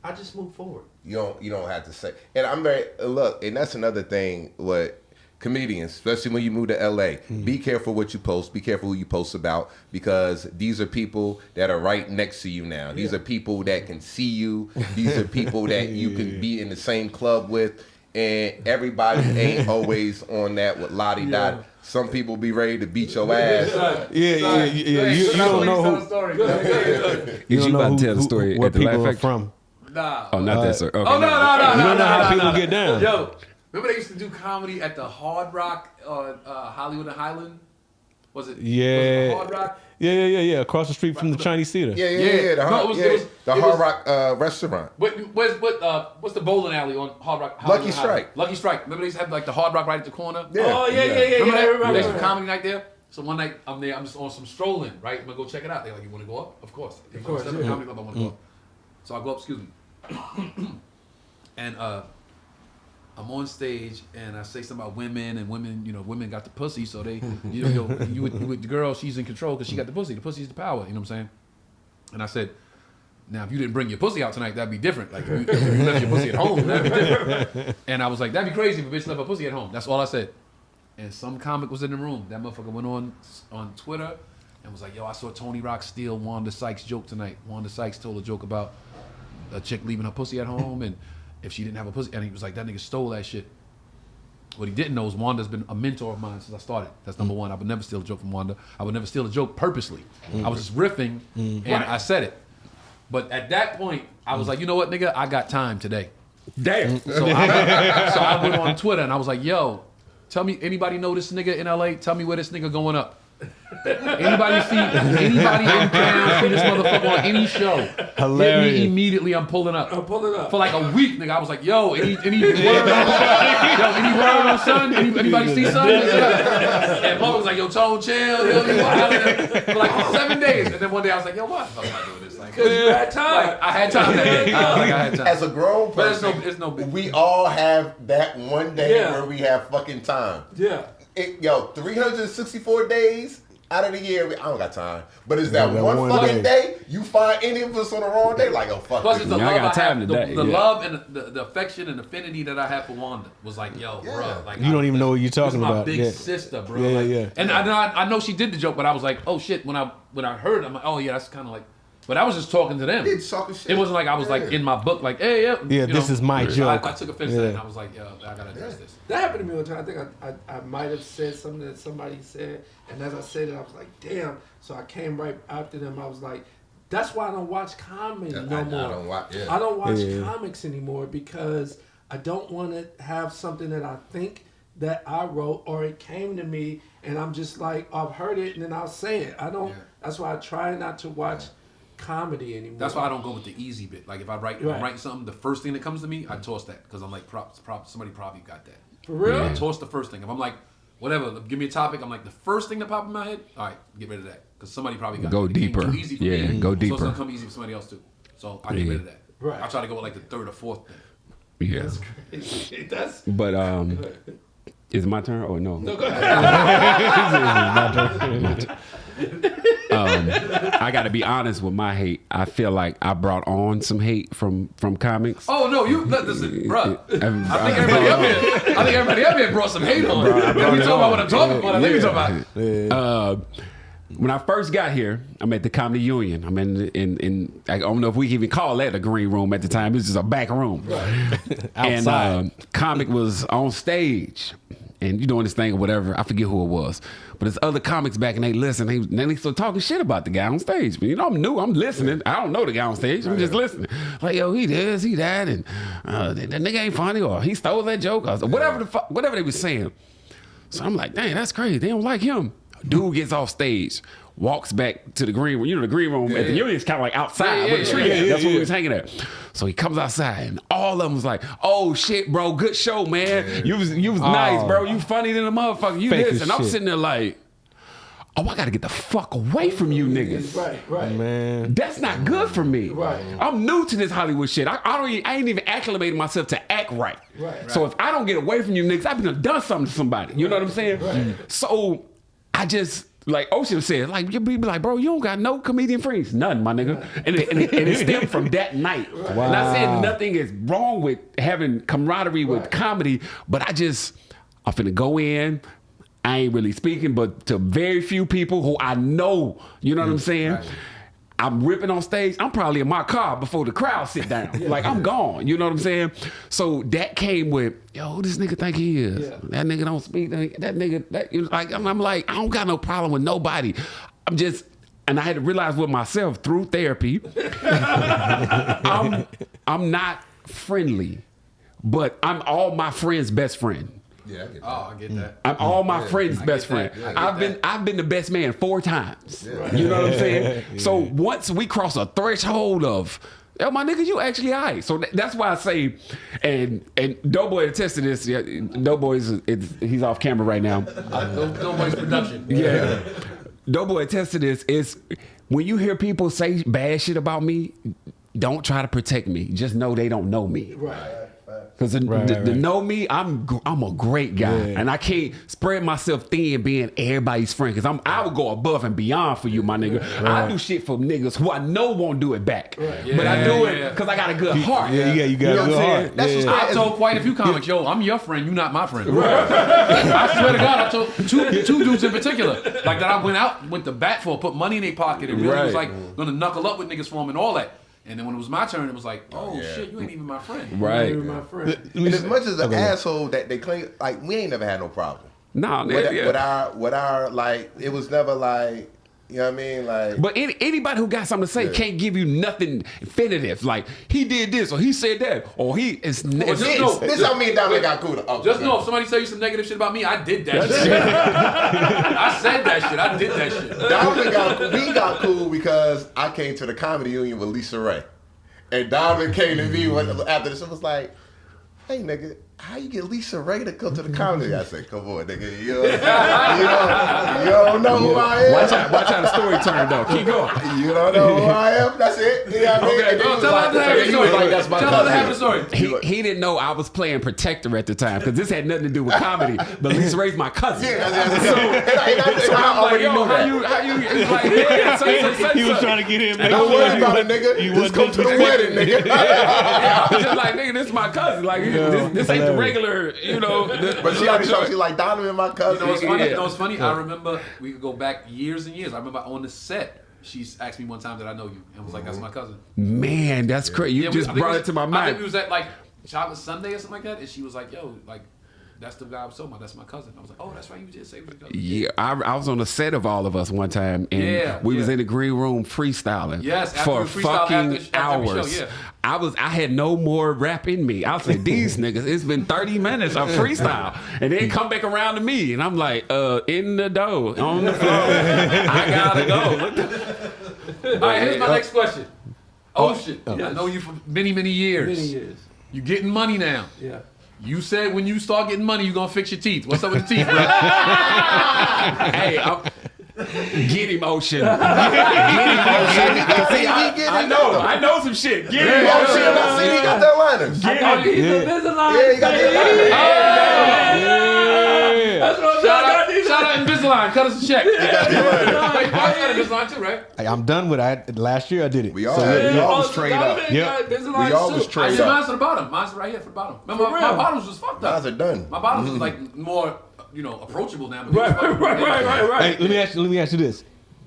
I just move forward. You don't have to say. And I'm look, and that's another thing. What comedians, especially when you move to LA, be careful what you post. Be careful who you post about, because these are people that are right next to you now. These are people that can see you. These are people that you can be in the same club with. And everybody ain't always on that with Lottie Dot. Some people be ready to beat your ass. Yeah. You don't know who. You about to tell the story where at the people Laugh are Factory? from. Nah. Oh, not that story. Okay, No. You don't know how people get down. Yo, remember they used to do comedy at the Hard Rock, Hollywood and Highland? Was it the Hard Rock? Yeah. Across the street from the Chinese Theater. Yeah. The Hard Rock restaurant. What's the bowling alley on Hard Rock? Lucky Strike. Lucky Strike. Remember they used to have like the Hard Rock right at the corner? Yeah. Oh yeah. Remember that? Remember. There's some comedy night there. So one night I'm there, I'm just on some strolling, right? I'm gonna go check it out. They're like, "You wanna go up?" Of course. Of course. Comedy club, I wanna go up. So I go up, excuse me. And I'm on stage and I say something about women, and women got the pussy, so they, you with the girl, she's in control because she got the pussy. The pussy's the power, you know what I'm saying? And I said, now if you didn't bring your pussy out tonight, that'd be different. Like if you left your pussy at home, that'd be different. And I was like, that'd be crazy if a bitch left her pussy at home. That's all I said. And some comic was in the room. That motherfucker went on Twitter and was like, "Yo, I saw Tony Rock steal Wanda Sykes' joke tonight. Wanda Sykes told a joke about a chick leaving her pussy at home, and if she didn't have a pussy," and he was like, "That nigga stole that shit." What he didn't know is Wanda's been a mentor of mine since I started. That's number one. I would never steal a joke from Wanda. I would never steal a joke purposely. I was just riffing, and I said it. But at that point, I was like, "You know what, nigga? I got time today." Damn. So I went on Twitter and I was like, "Yo, tell me, anybody know this nigga in LA? Tell me where this nigga going up. Anybody in town see this motherfucker on any show? Hilarious. Hit me immediately. I'm pulling up. For like a week, nigga. I was like, "Yo, any word on son? Anybody see son?" And Paul was like, "Yo, Tone, chill." For like 7 days, and then one day I was like, "Yo, why the fuck am I doing this?" Like, Because you had time. like, I had time that day. I had time. As a grown But it's person, no big. we all have that one day Yeah. where we have fucking time. Yeah. 364 days out of the year, I don't got time. But it's that that one one fucking day, you find any of us on the wrong day, like, oh, fuck Plus, this. it's the Yeah, I love got I time have, today, the yeah. love and the affection and affinity that I have for Wanda was like, "Yo, bro, like You don't even know what you're this talking is my about. big Yeah. sister, bro." Yeah, like, yeah. And I know she did the joke, but I was like, "Oh shit!" When I heard it, I'm like, "Oh yeah, that's kind of like But I was just talking to them. It's talking shit. It wasn't like I was like in my book, like, hey, this is my joke. I took offense to that, and I was like, yo, I gotta address this. That happened to me one time. I think I might have said something that somebody said, and as I said it, I was like, damn. So I came right after them. I was like, that's why I don't watch comedy no more. I don't watch comics anymore because I don't want to have something that I think that I wrote or it came to me, and I'm just like, I've heard it, and then I'll say it. I don't. That's why I try not to watch comedy anymore. That's why I don't go with the easy bit. Like if I'm writing something, the first thing that comes to me, I toss that because I'm like, somebody probably got that. For real? I toss the first thing. If I'm like, whatever, give me a topic. I'm like, the first thing that popped in my head, all right, get rid of that because somebody probably got go it. deeper. Too easy for me, go deeper. So it's gonna come easy for somebody else too. So I get rid of that. Right. I try to go with like the third or fourth thing. Yeah. That's crazy. That's. But is it my turn or no? No, go ahead. I got to be honest with my hate. I feel like I brought on some hate from comics. Oh no, you listen, bro. I think everybody up here brought some hate on. Let me talk about what I'm talking about. Let me talk about. When I first got here, I'm at the Comedy Union. I'm in I don't know if we can even call that a green room at the time. It was just a back room. Right. Outside. And comic was on stage. And you doing this thing or whatever. I forget who it was. But there's other comics back and they listen. They still talking shit about the guy on stage. But I'm new. I'm listening. I don't know the guy on stage. I'm just listening. Like, yo, he this, he that. And that nigga ain't funny. Or he stole that joke. Or whatever they was saying. So I'm like, dang, that's crazy. They don't like him. Dude gets off stage, walks back to the green room. You know, the green room at the Union is kind of like outside with the tree. That's where we was hanging at. So he comes outside, and all of them was like, "Oh shit, bro, good show, man. You was nice, bro. You funny than a motherfucker. You this." And I'm sitting there like, "Oh, I gotta get the fuck away from you niggas." Right, man. That's not good for me. Right. I'm new to this Hollywood shit. I ain't even acclimated myself to act right. So if I don't get away from you niggas, I've been done something to somebody. You know what I'm saying? Right. So I just, like Ocean said, like, you be like, bro, you don't got no comedian friends. None, my nigga. And it stemmed from that night. Wow. And I said nothing is wrong with having camaraderie with comedy, but I'm finna go in. I ain't really speaking, but to very few people who I know, you know what I'm saying? Right. I'm ripping on stage. I'm probably in my car before the crowd sit down. Like, I'm gone. You know what I'm saying? So that came with, yo, who this nigga think he is? Yeah. That nigga don't speak. That nigga, like, I'm like, I don't got no problem with nobody. And I had to realize with myself through therapy, I'm not friendly, but I'm all my friends' best friend. Yeah, I get that. I get that. I'm all my friends' best friend. I've been the best man 4 times. Yeah. You know what I'm saying? Yeah. So once we cross a threshold of, yo, my nigga, you actually all right. So that's why I say, and Doughboy attested this. Yeah, Doughboy's he's off camera right now. Doughboy's production. Yeah. Doughboy attested this. Is when you hear people say bad shit about me, don't try to protect me. Just know they don't know me. Right. Because to know me, I'm a great guy, and I can't spread myself thin being everybody's friend. Because I would go above and beyond for you, my nigga. I do shit for niggas who I know won't do it back, but I do it because I got a good heart. You got a good heart. That's what I told quite a few comics. Yo, I'm your friend, you not my friend. I swear to God, I told two dudes in particular, like that I went to bat for, put money in their pocket, and really was like gonna knuckle up with niggas for them and all that. And then when it was my turn, it was like, shit, you ain't even my friend. Right. You ain't even my friend. And as much as an asshole that they claim, like, we ain't never had no problem. No, with our like, it was never like, you know what I mean? Like, but anybody who got something to say can't give you nothing definitive. Like, he did this, or he said that, or he is. This how me and Donnivin got cool. Just know if somebody tell you some negative shit about me, I did that shit. I said that shit. I did that shit. We got cool because I came to the Comedy Union with Lisa Ray, and Donnivin came to me after this and was like, "Hey, nigga, how you get Lisa Ray to come to the comedy?" I said, "Come on, nigga, you don't know who I am. Watch how the story turned though. Keep going. You don't know who I am. That's it." You know what I mean? Okay, tell us the half the story. He didn't know I was playing Protector at the time because this had nothing to do with comedy. But Lisa Ray's my cousin. So I already know that. How you? It's like, he was trying to get him. Don't worry about it, nigga. Just come to the wedding, nigga. I was just like, nigga, this is my cousin. Like, this ain't the regular, you know. But she already told you like Donnivin, my cousin. You know what's funny? I remember we could go back years and years. I remember on the set, She's asked me one time that I know you, and was like, "That's my cousin." Man, that's crazy. You just brought it to my I mind. think we was at like Chocolate Sunday or something like that, and she was like, "Yo, like." That's the guy I was talking about. That's my cousin. I was like, oh, that's right. You just say your cousin. Yeah, I was on the set of All of Us one time, and we was in the green room freestyling. Yes, for fucking hours. Show, yeah. I had no more rap in me. I was like, these niggas, it's been 30 minutes of freestyle, and then come back around to me, and I'm like, in the dough, on the floor. I gotta go. All right, here's my next question. Ocean, I know you for many, many years. Many years. You getting money now. Yeah. You said when you start getting money, you're going to fix your teeth. What's up with the teeth, bro? Hey, get him, Ocean. Get him, Ocean. I know some shit. Get him, Ocean. I see he got that liners. I got these Invisalign. Yeah, he got that liners. That's what Shout out Invisalign. Cut us a check. Wait, I got Invisalign too, right? Hey, I'm done with it. Last year I did it. We all was trade up. Yep. We all was I trade did up. mine's to the bottom. Mine's right here for the bottom. Remember, my bottoms was fucked up. Mine's are done. My bottoms was like more, approachable now. Right. Hey, let me ask you this.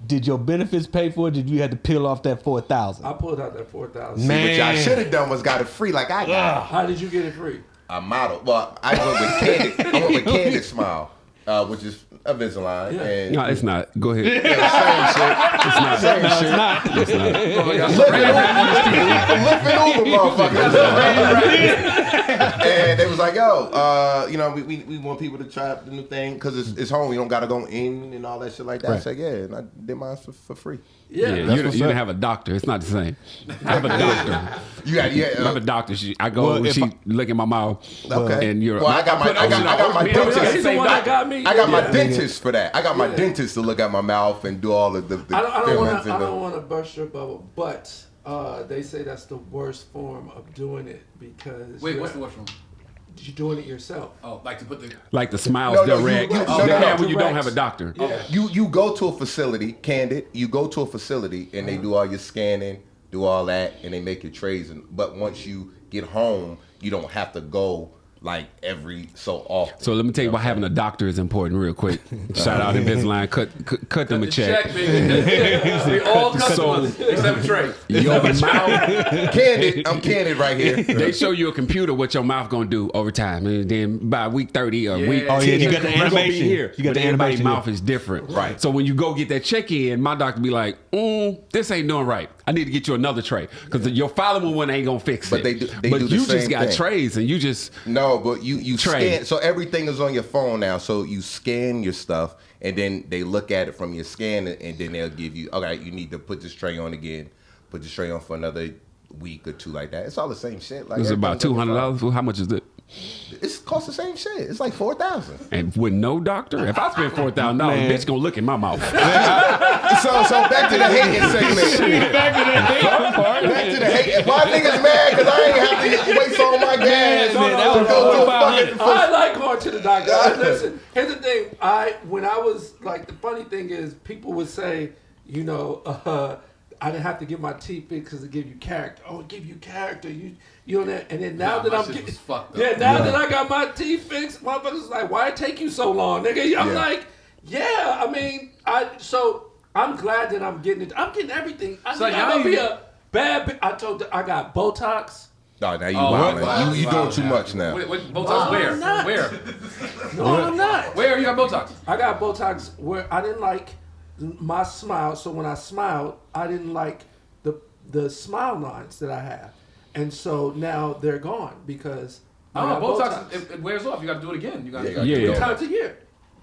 Did your benefits pay for it? Did you have to peel off that $4,000? I pulled out that $4,000. Man. What y'all should have done was got it free like I got. How did you get it free? A model. Well, I went with Candid Smile, which is a Invisalign. Yeah. And No, it's not. Go ahead. same shit. It's not. Living Uber, motherfuckers. And they was like, yo, we want people to try the new thing because it's home. You don't got to go in and all that shit like that. Right. I said, yeah, and I did mine for free. Yeah. You didn't have a doctor. It's not the same. I have a doctor. I have a doctor. I go. She look at my mouth. Okay. And you're. Well, I got my dentist. He's the one that got me. I got my dentist for that. I got my dentist to look at my mouth and do all of the I fillings. don't want to burst your bubble, but they say that's the worst form of doing it because. Wait, what's the worst one? You're doing it yourself. Oh, like to put the... Like the smiles direct. When you don't have a doctor. Yeah. You go to a facility, Candid. You go to a facility and they do all your scanning, do all that, and they make your trays. But once you get home, you don't have to go like every so often. So let me tell you why having a doctor is important real quick. Shout out Invisalign. Cut them a check. We all customers except Trey. Your mouth. Candid, I'm Candid right here. They show you a computer what your mouth gonna do over time, and then by week 30 or week 10, Oh, yeah, you got the it's gonna be animation. here. You got But the everybody's animation mouth here. is different, Right. So when you go get that check in, my doctor be like, this ain't doing right. I need to get you another tray because your following one ain't gonna fix But it. they do but the you just same got thing. trays, and you just No, but you Trey. scan. So everything is on your phone now. So you scan your stuff, and then they look at it from your scan, and then they'll give you, okay, you need to put this tray on again. Put this tray on for another week or two like that. It's all the same shit. Like it's about everything's on your $200. phone. How much is it? It's cost the same shit. It's like $4,000. And with no doctor, if I spend $4,000, bitch gonna look in my mouth. So back to the hating segment. Back to the hating. Why niggas mad? Because I ain't have to waste all my gas to go to a fucking. I like going to the doctor. Listen, here's the thing. When I was like, the funny thing is, people would say, I didn't have to get my teeth fixed because it give you character. Oh, it give you character. You know that. And then now that I'm getting, that I got my teeth fixed, motherfuckers like, why it take you so long, nigga? I'm like, I mean, so I'm glad that I'm getting it. I'm getting everything. I'm gonna be a bad. I told you, I got Botox. No, now you wildin'. You doing too much now. Wait, Botox where? Where? No, I'm not. Where you got Botox? I got Botox where I didn't like my smile. So when I smiled, I didn't like the smile lines that I have. And so now they're gone because I got Botox. It wears off. You got to do it again. You got to three times a year.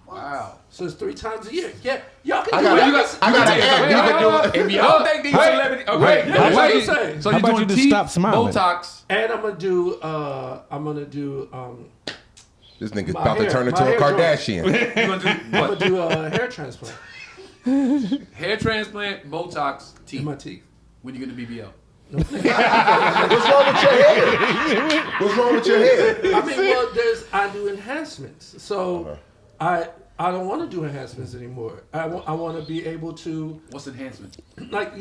Wow. So it's 3 times a year. Yeah, y'all can I do got it. an app. If y'all think these celebrities, What you say? So How you're about doing you just teeth, stop smiling? Botox. And I'm gonna do. This nigga's My about to hair- turn into my a hair Kardashian. You're gonna do I'm what? gonna do a hair transplant Hair transplant, Botox, teeth. in my teeth. When you get the BBL? What's wrong with your hair? What's wrong with your hair? I mean, well, I do enhancements. So I don't want to do enhancements anymore. I want to be able to, What's enhancement? like,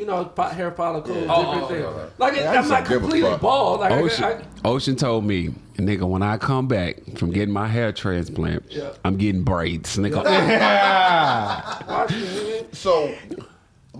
hair follicles, Oh, different things. okay. Like, Yeah, I I'm just not don't give a completely fuck. bald. Like, Ocean told me, nigga, when I come back from getting my hair transplant, I'm getting braids. Nigga, watch me, So,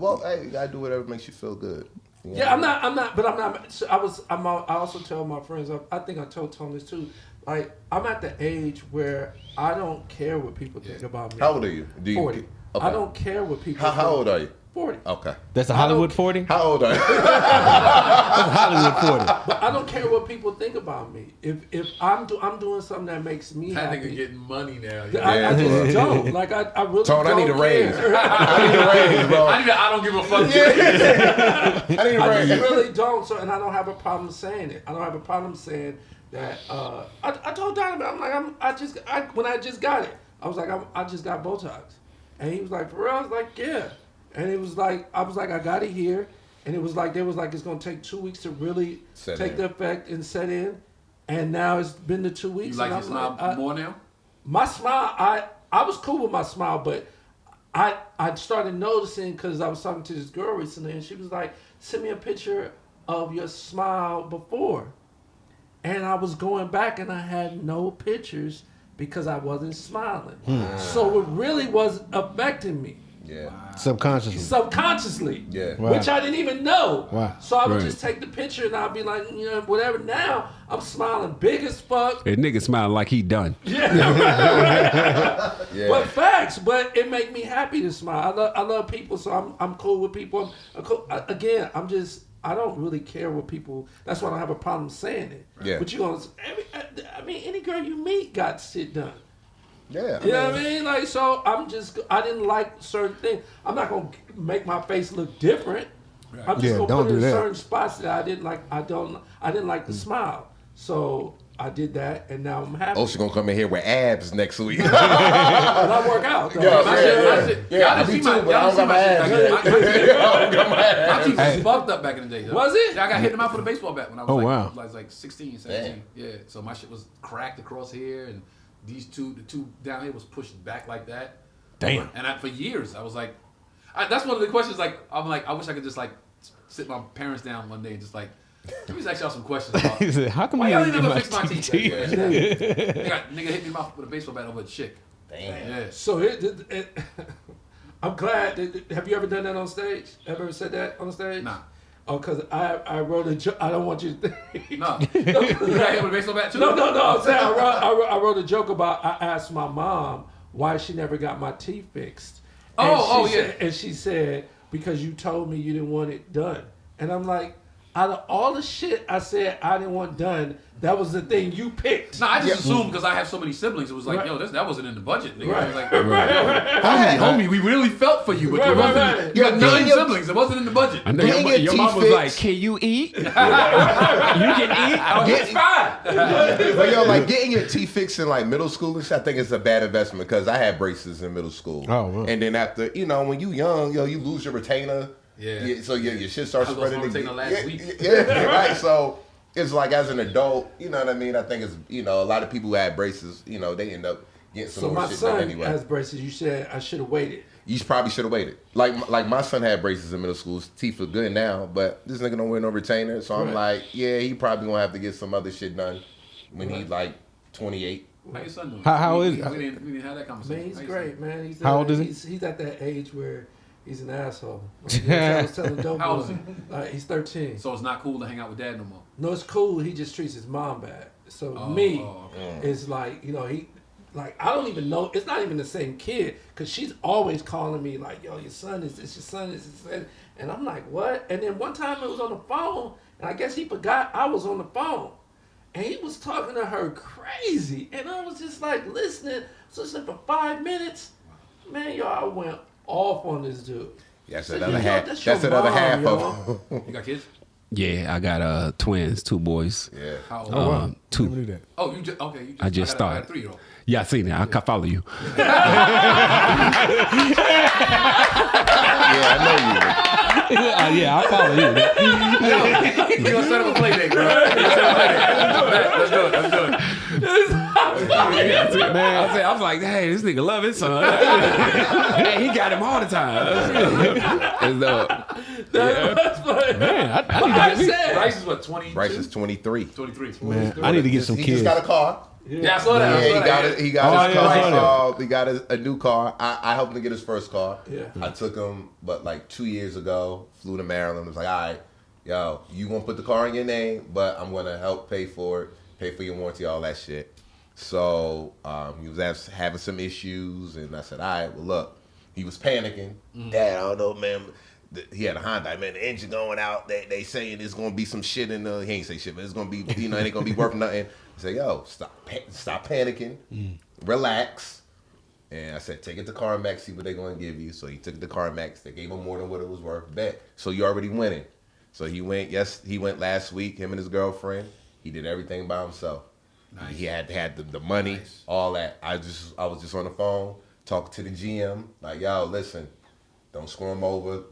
Well, hey, you gotta do whatever makes you feel good. Yeah, I'm not. But I'm not. I also tell my friends. I think I told Tony this too. Like, I'm at the age where I don't care what people think about me. How old are you? 40. Okay. I don't care what people. How old are you? 40. Okay. That's a Hollywood 40? How old are you? That's a Hollywood 40. But I don't care what people think about me. If I'm doing something that makes me happy. That nigga getting money now. I just don't. Like, I really Tone, don't I need a raise. care. I need a raise, bro. I don't give a fuck. I need a raise. I really don't. So, and I don't have a problem saying it. I don't have a problem saying that. I told Donnivin, I'm like, when I just got it, I was like, I just got Botox, and he was like, for real? I was like, yeah. And it was like, I got it here. And it was like, it's going to take 2 weeks to really take the effect and set in. And now it's been the 2 weeks. You like your smile more now? My smile, I was cool with my smile, but I started noticing because I was talking to this girl recently and she was like, send me a picture of your smile before. And I was going back and I had no pictures because I wasn't smiling. So it really was affecting me. Yeah. Subconsciously. Yeah. Wow. Which I didn't even know. Wow. So I would just take the picture and I'd be like, whatever. Now I'm smiling big as fuck. That nigga smiling like he done. Yeah. Yeah. But facts. But it make me happy to smile. I love people, so I'm cool with people. I'm cool. Again, I don't really care what people. That's why I don't have a problem saying it. Yeah. But any girl you meet got shit done. Yeah. You know what I mean? Like, so I didn't like certain things. I'm not going to make my face look different. Right. I'm just going to put it in certain spots that I didn't like. I didn't like the smile. So I did that, and now I'm happy. Oh, she's going to come in here with abs next week. And I work out. Yeah, I do too, but I don't got my abs. My teeth was fucked up back in the day. Was it? I got hit in the mouth with a baseball bat when I was wow. like 16, 17. Damn. Yeah, so my shit was cracked across here, and the two down here was pushed back like that. Damn. And for years, I was like, that's one of the questions. Like, I'm like, I wish I could just like sit my parents down one day and just like, let me just ask y'all some questions about. He said, how come why you y'all didn't never get fix my my teeth? teeth? Nigga hit me in the mouth with a baseball bat over a chick. Damn. Yeah. So I'm glad. Have you ever done that on stage? Ever said that on stage? Nah. Oh, because I wrote a joke. I don't want you to think. No. You got hit with a baseball bat too? No. I'm saying I wrote a joke about, I asked my mom why she never got my teeth fixed. And she said, because you told me you didn't want it done. And I'm like, out of all the shit I said I didn't want done, that was the thing you picked. No, I just assumed because I have so many siblings, it was like, yo, that wasn't in the budget, nigga. Right. I was like, homie, we really felt for you, but you had 9 siblings. It wasn't in the budget. I know your mom was like, can you eat? You can eat? Oh, it's fine. But yo, like getting your teeth fixed in like middle school, I think it's a bad investment because I had braces in middle school. Oh, wow. And then after, when you young, you lose your retainer. Yeah. So your shit starts spreading. Last week. Yeah, right. So it's like as an adult, you know what I mean? I think it's, a lot of people who had braces, they end up getting some more shit done anyway. So my son has braces. You said I should have waited. You probably should have waited. Like my son had braces in middle school. His teeth look good now, but this nigga don't wear no retainer. So I'm like, yeah, he probably gonna have to get some other shit done when he's like 28. How your son doing? How old is he? We didn't have that conversation. Man, he's great, man. How old is he? He's at that age where he's an asshole. I was telling Dope. How old is he? He's 13. So it's not cool to hang out with dad no more? No, it's cool. He just treats his mom bad. So it's like, he, like, I don't even know. It's not even the same kid because she's always calling me like, yo, your son is this, your son is this. And I'm like, what? And then one time it was on the phone and I guess he forgot I was on the phone. And he was talking to her crazy. And I was just like listening for 5 minutes. Man, y'all went off on this dude. That's another half. That's another half of. You got kids? Yeah, I got twins, 2 boys. Yeah. How old? 2. Oh, you just okay. I just started. I got a 3-year-old. Yeah, I seen it. I can follow you. Yeah, I know you. Yeah, I'll follow you. We're gonna set up a play date, bro. Let's do it. Man, I was like, hey, this nigga love his son. Hey, he got him all the time. Man, I need to get me. Bryce is what, 20? Bryce is 23. 23. Man, I need to get some He kids. just got a car. Yeah, I saw that. Yeah, he got his car. He got a new car. I helped him get his first car. Yeah. I took him, but like 2 years ago, flew to Maryland. Was like, all right, yo, you gonna put the car in your name, but I'm gonna help pay for it, pay for your warranty, all that shit. So he was having some issues, and I said, all right, well look, he was panicking. Dad, I don't know, man. He had a Honda, man. The engine going out. They saying there's gonna be some shit in the. He ain't say shit, but it's gonna be, it ain't gonna be worth nothing. I said, yo, stop panicking, relax. And I said, take it to CarMax, see what they're gonna give you. So he took it to CarMax. They gave him more than what it was worth. Bet. So you already winning. So he went. Yes, he went last week. Him and his girlfriend. He did everything by himself. Nice. He had the money, all that. I was just on the phone talking to the GM. Like, yo, listen, don't screw him over.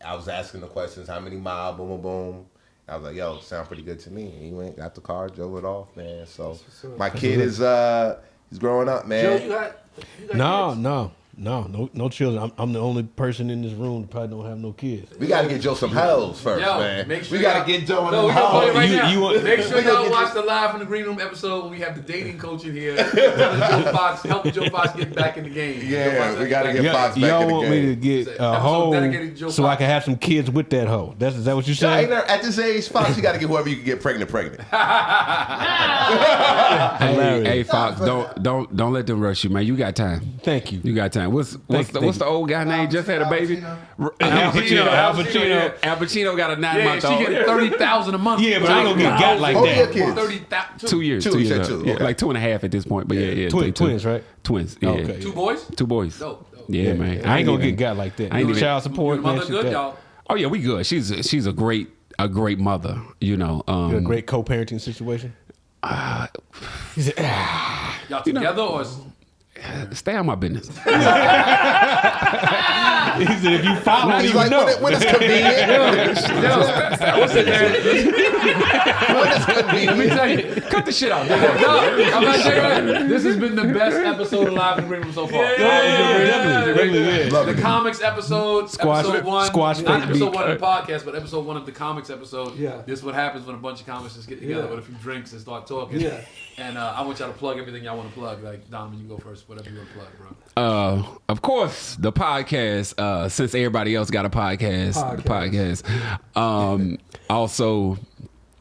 I was asking the questions, how many miles, boom, boom, boom. I was like, yo, sound pretty good to me. And he went, got the car, drove it off, man. So my kid is he's growing up, man. Joe, you got No children. I'm the only person in this room that probably don't have no kids. We got to get Joe some hells first, man. Make sure we got to get Joe in the house. Right make sure y'all watch the the Live from the Green Room episode when we have the dating coach in here. Help Joe Fox get back in the game. Yeah, we got to get Fox back in the game. Y'all want me to get a hoe so I can have some kids with that hoe? Is that what you're saying? At this age, Fox, you got to get whoever you can get pregnant. Hey, Fox, don't let them rush you, man. You got time. Thank you. You got time. What's the old guy name? Just had a baby. Al Pacino got a 9-month-old. She getting $30,000 a month. Yeah, but I don't get got like that. 30,000. 2 years. 2 years. Yeah, like 2.5 at this point. But yeah. Twins, right? Twins. Yeah. Okay. Two boys. Dope. Yeah, man. I ain't gonna get got like that. I ain't child support. Mother good, y'all. Oh yeah, we good. She's a great mother. You know. A great co-parenting situation. Y'all together or? Stay on my business. He said, if you follow me, you like, know. When it's convenient. What's it, man? When it's convenient. Let me tell you. Cut the shit out. I'm not saying this has been the best episode of Live in the Green Room so far. The comics episode, episode 1. Not episode 1 of the podcast, but episode 1 of the comics episode. Yeah. This is what happens when a bunch of comics just get together with a few drinks and start talking. Yeah. And I want y'all to plug everything y'all want to plug. Like, Donnivin, you go first. Whatever you want to plug, bro. Of course, the podcast. Since everybody else got a podcast. The podcast. Also,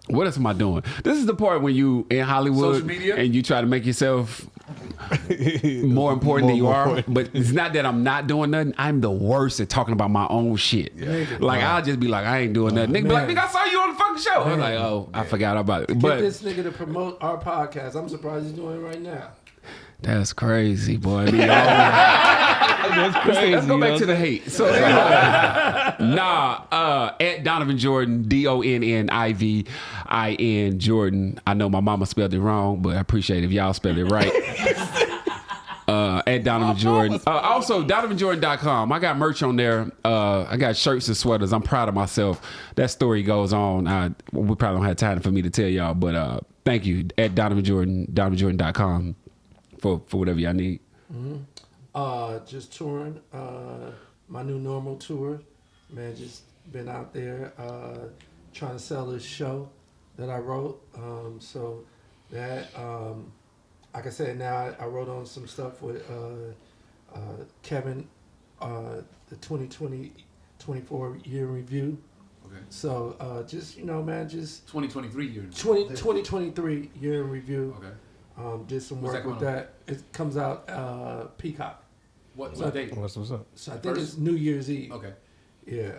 what else am I doing? This is the part when you in Hollywood Social media? And you try to make yourself more important than you are. But it's not that I'm not doing nothing. I'm the worst at talking about my own shit. Yeah. Like I'll just be like, I ain't doing nothing. Nigga be like, nigga, I saw you on the fucking show. I'm like, oh, I forgot about it. Get this nigga to promote our podcast. I'm surprised he's doing it right now. That's crazy, boy. That's crazy. Let's go back to the hate. So, at Donnivin Jordan, DONNIVIN Jordan. I know my mama spelled it wrong, but I appreciate it if y'all spelled it right. At Donnivin Jordan. Also, DonnivInJordan.com. I got merch on there. I got shirts and sweaters. I'm proud of myself. That story goes on. We probably don't have time for me to tell y'all, but thank you. At Donnivin Jordan, DonnivInJordan.com. For whatever y'all need. Mm-hmm. Just touring. My new normal tour. Man, just been out there trying to sell this show that I wrote. So that, like I said, now I wrote on some stuff with Kevin, the 2024 year review. Okay. So just, man, just 2023 year. 2023 year in review. Okay. Did some work with that. It comes out Peacock. What date? What's up? So I think it's New Year's Eve. Okay. Yeah.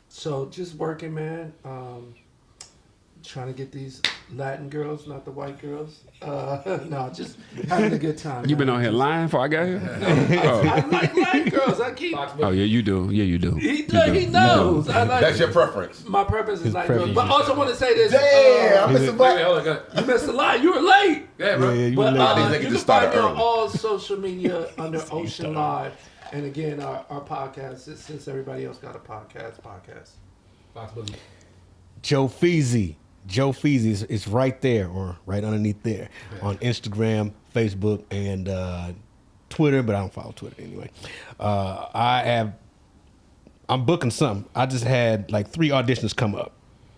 So just working, man. Trying to get these Latin girls, not the white girls. No, just having a good time. You been on here lying before I got here? I like Latin girls. I keep. Oh yeah, you do. Yeah, you do. He knows. I like, that's your preference. My preference is Latin girls. But also want to say this. Damn, Mr. Black. You missed a lot. You were late. Yeah, bro. Yeah, you But late. you can find me on all social media under Ocean Live. And again, our podcast, since everybody else got a podcast. Joe Feezy. Joe Feezy is right there or right underneath there on Instagram, Facebook, and Twitter, but I don't follow Twitter anyway. I'm booking something. I just had like 3 auditions come up.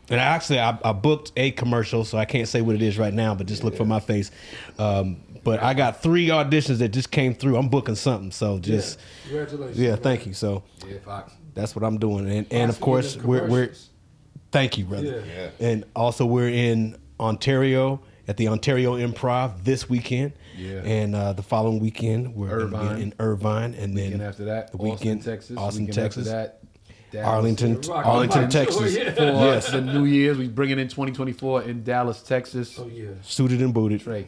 And actually, I booked a commercial, so I can't say what it is right now, but just look for my face. But I got 3 auditions that just came through. I'm booking something, so just congratulations. Yeah, thank you. So Fox. that's what I'm doing, and of course we're thank you, brother. Yeah. And also we're in Ontario at the Ontario Improv this weekend. Yeah. And the following weekend we're Irvine. in Irvine, and then After that, the weekend Texas. Austin, Weekend Texas. After that, Dallas. Arlington, Texas. For the New Year's, we bringing in 2024 in Dallas, Texas. Oh yeah. Suited and booted. Trey.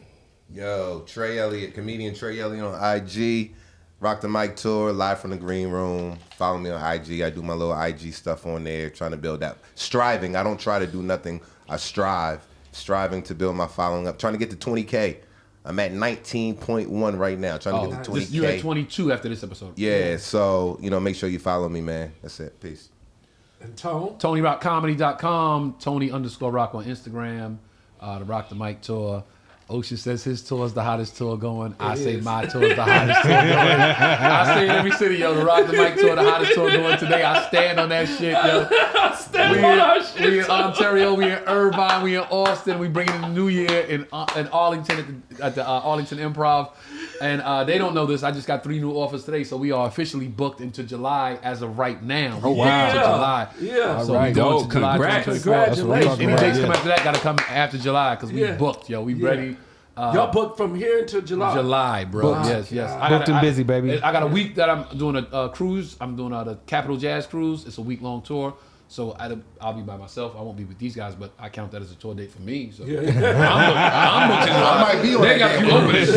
Yo, Trey Elliot, comedian Trey Elliot on IG. Rock the Mic Tour, live from the green room. Follow me on IG. I do my little IG stuff on there, trying to build that. Striving. I don't try to do nothing. I strive. Striving to build my following up. Trying to get to 20K. I'm at 19.1 right now. Trying to get to 20K. You at 22 after this episode. Yeah, so, make sure you follow me, man. That's it. Peace. And Tone? TonyRockComedy.com. Tony_Rock on Instagram. The Rock the Mic Tour. Ocean says his tour is the hottest tour going. I say my tour is the hottest tour going. I say in every city, yo, the Rock the Mic Tour, the hottest tour going today. I stand on that shit, yo. We in Ontario, we in Irvine, we in Austin. We bringing in the New Year in Arlington at the Arlington Improv. And they don't know this. I just got 3 new offers today, so we are officially booked into July as of right now. Oh, wow. Into July. Yeah. So we going to July. Congratulations. Any dates come after that, got to come after July because we booked, yo. We ready. Y'all booked from here until July. July, bro. Wow. Yes. Booked and busy, baby. I got a week that I'm doing a cruise. I'm doing the Capital Jazz Cruise. It's a week-long tour. So I'll be by myself. I won't be with these guys, but I count that as a tour date for me. So I'm booked in July. I might be on They got a few openings.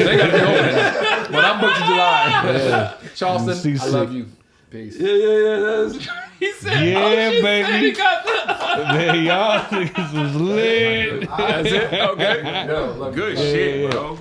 But I'm booked in July. Charleston, I love you. Peace. Yeah. He said, Yeah, baby. He got that. Man, y'all niggas was lit. That's it? Okay. Yo, love you. Good shit, bro.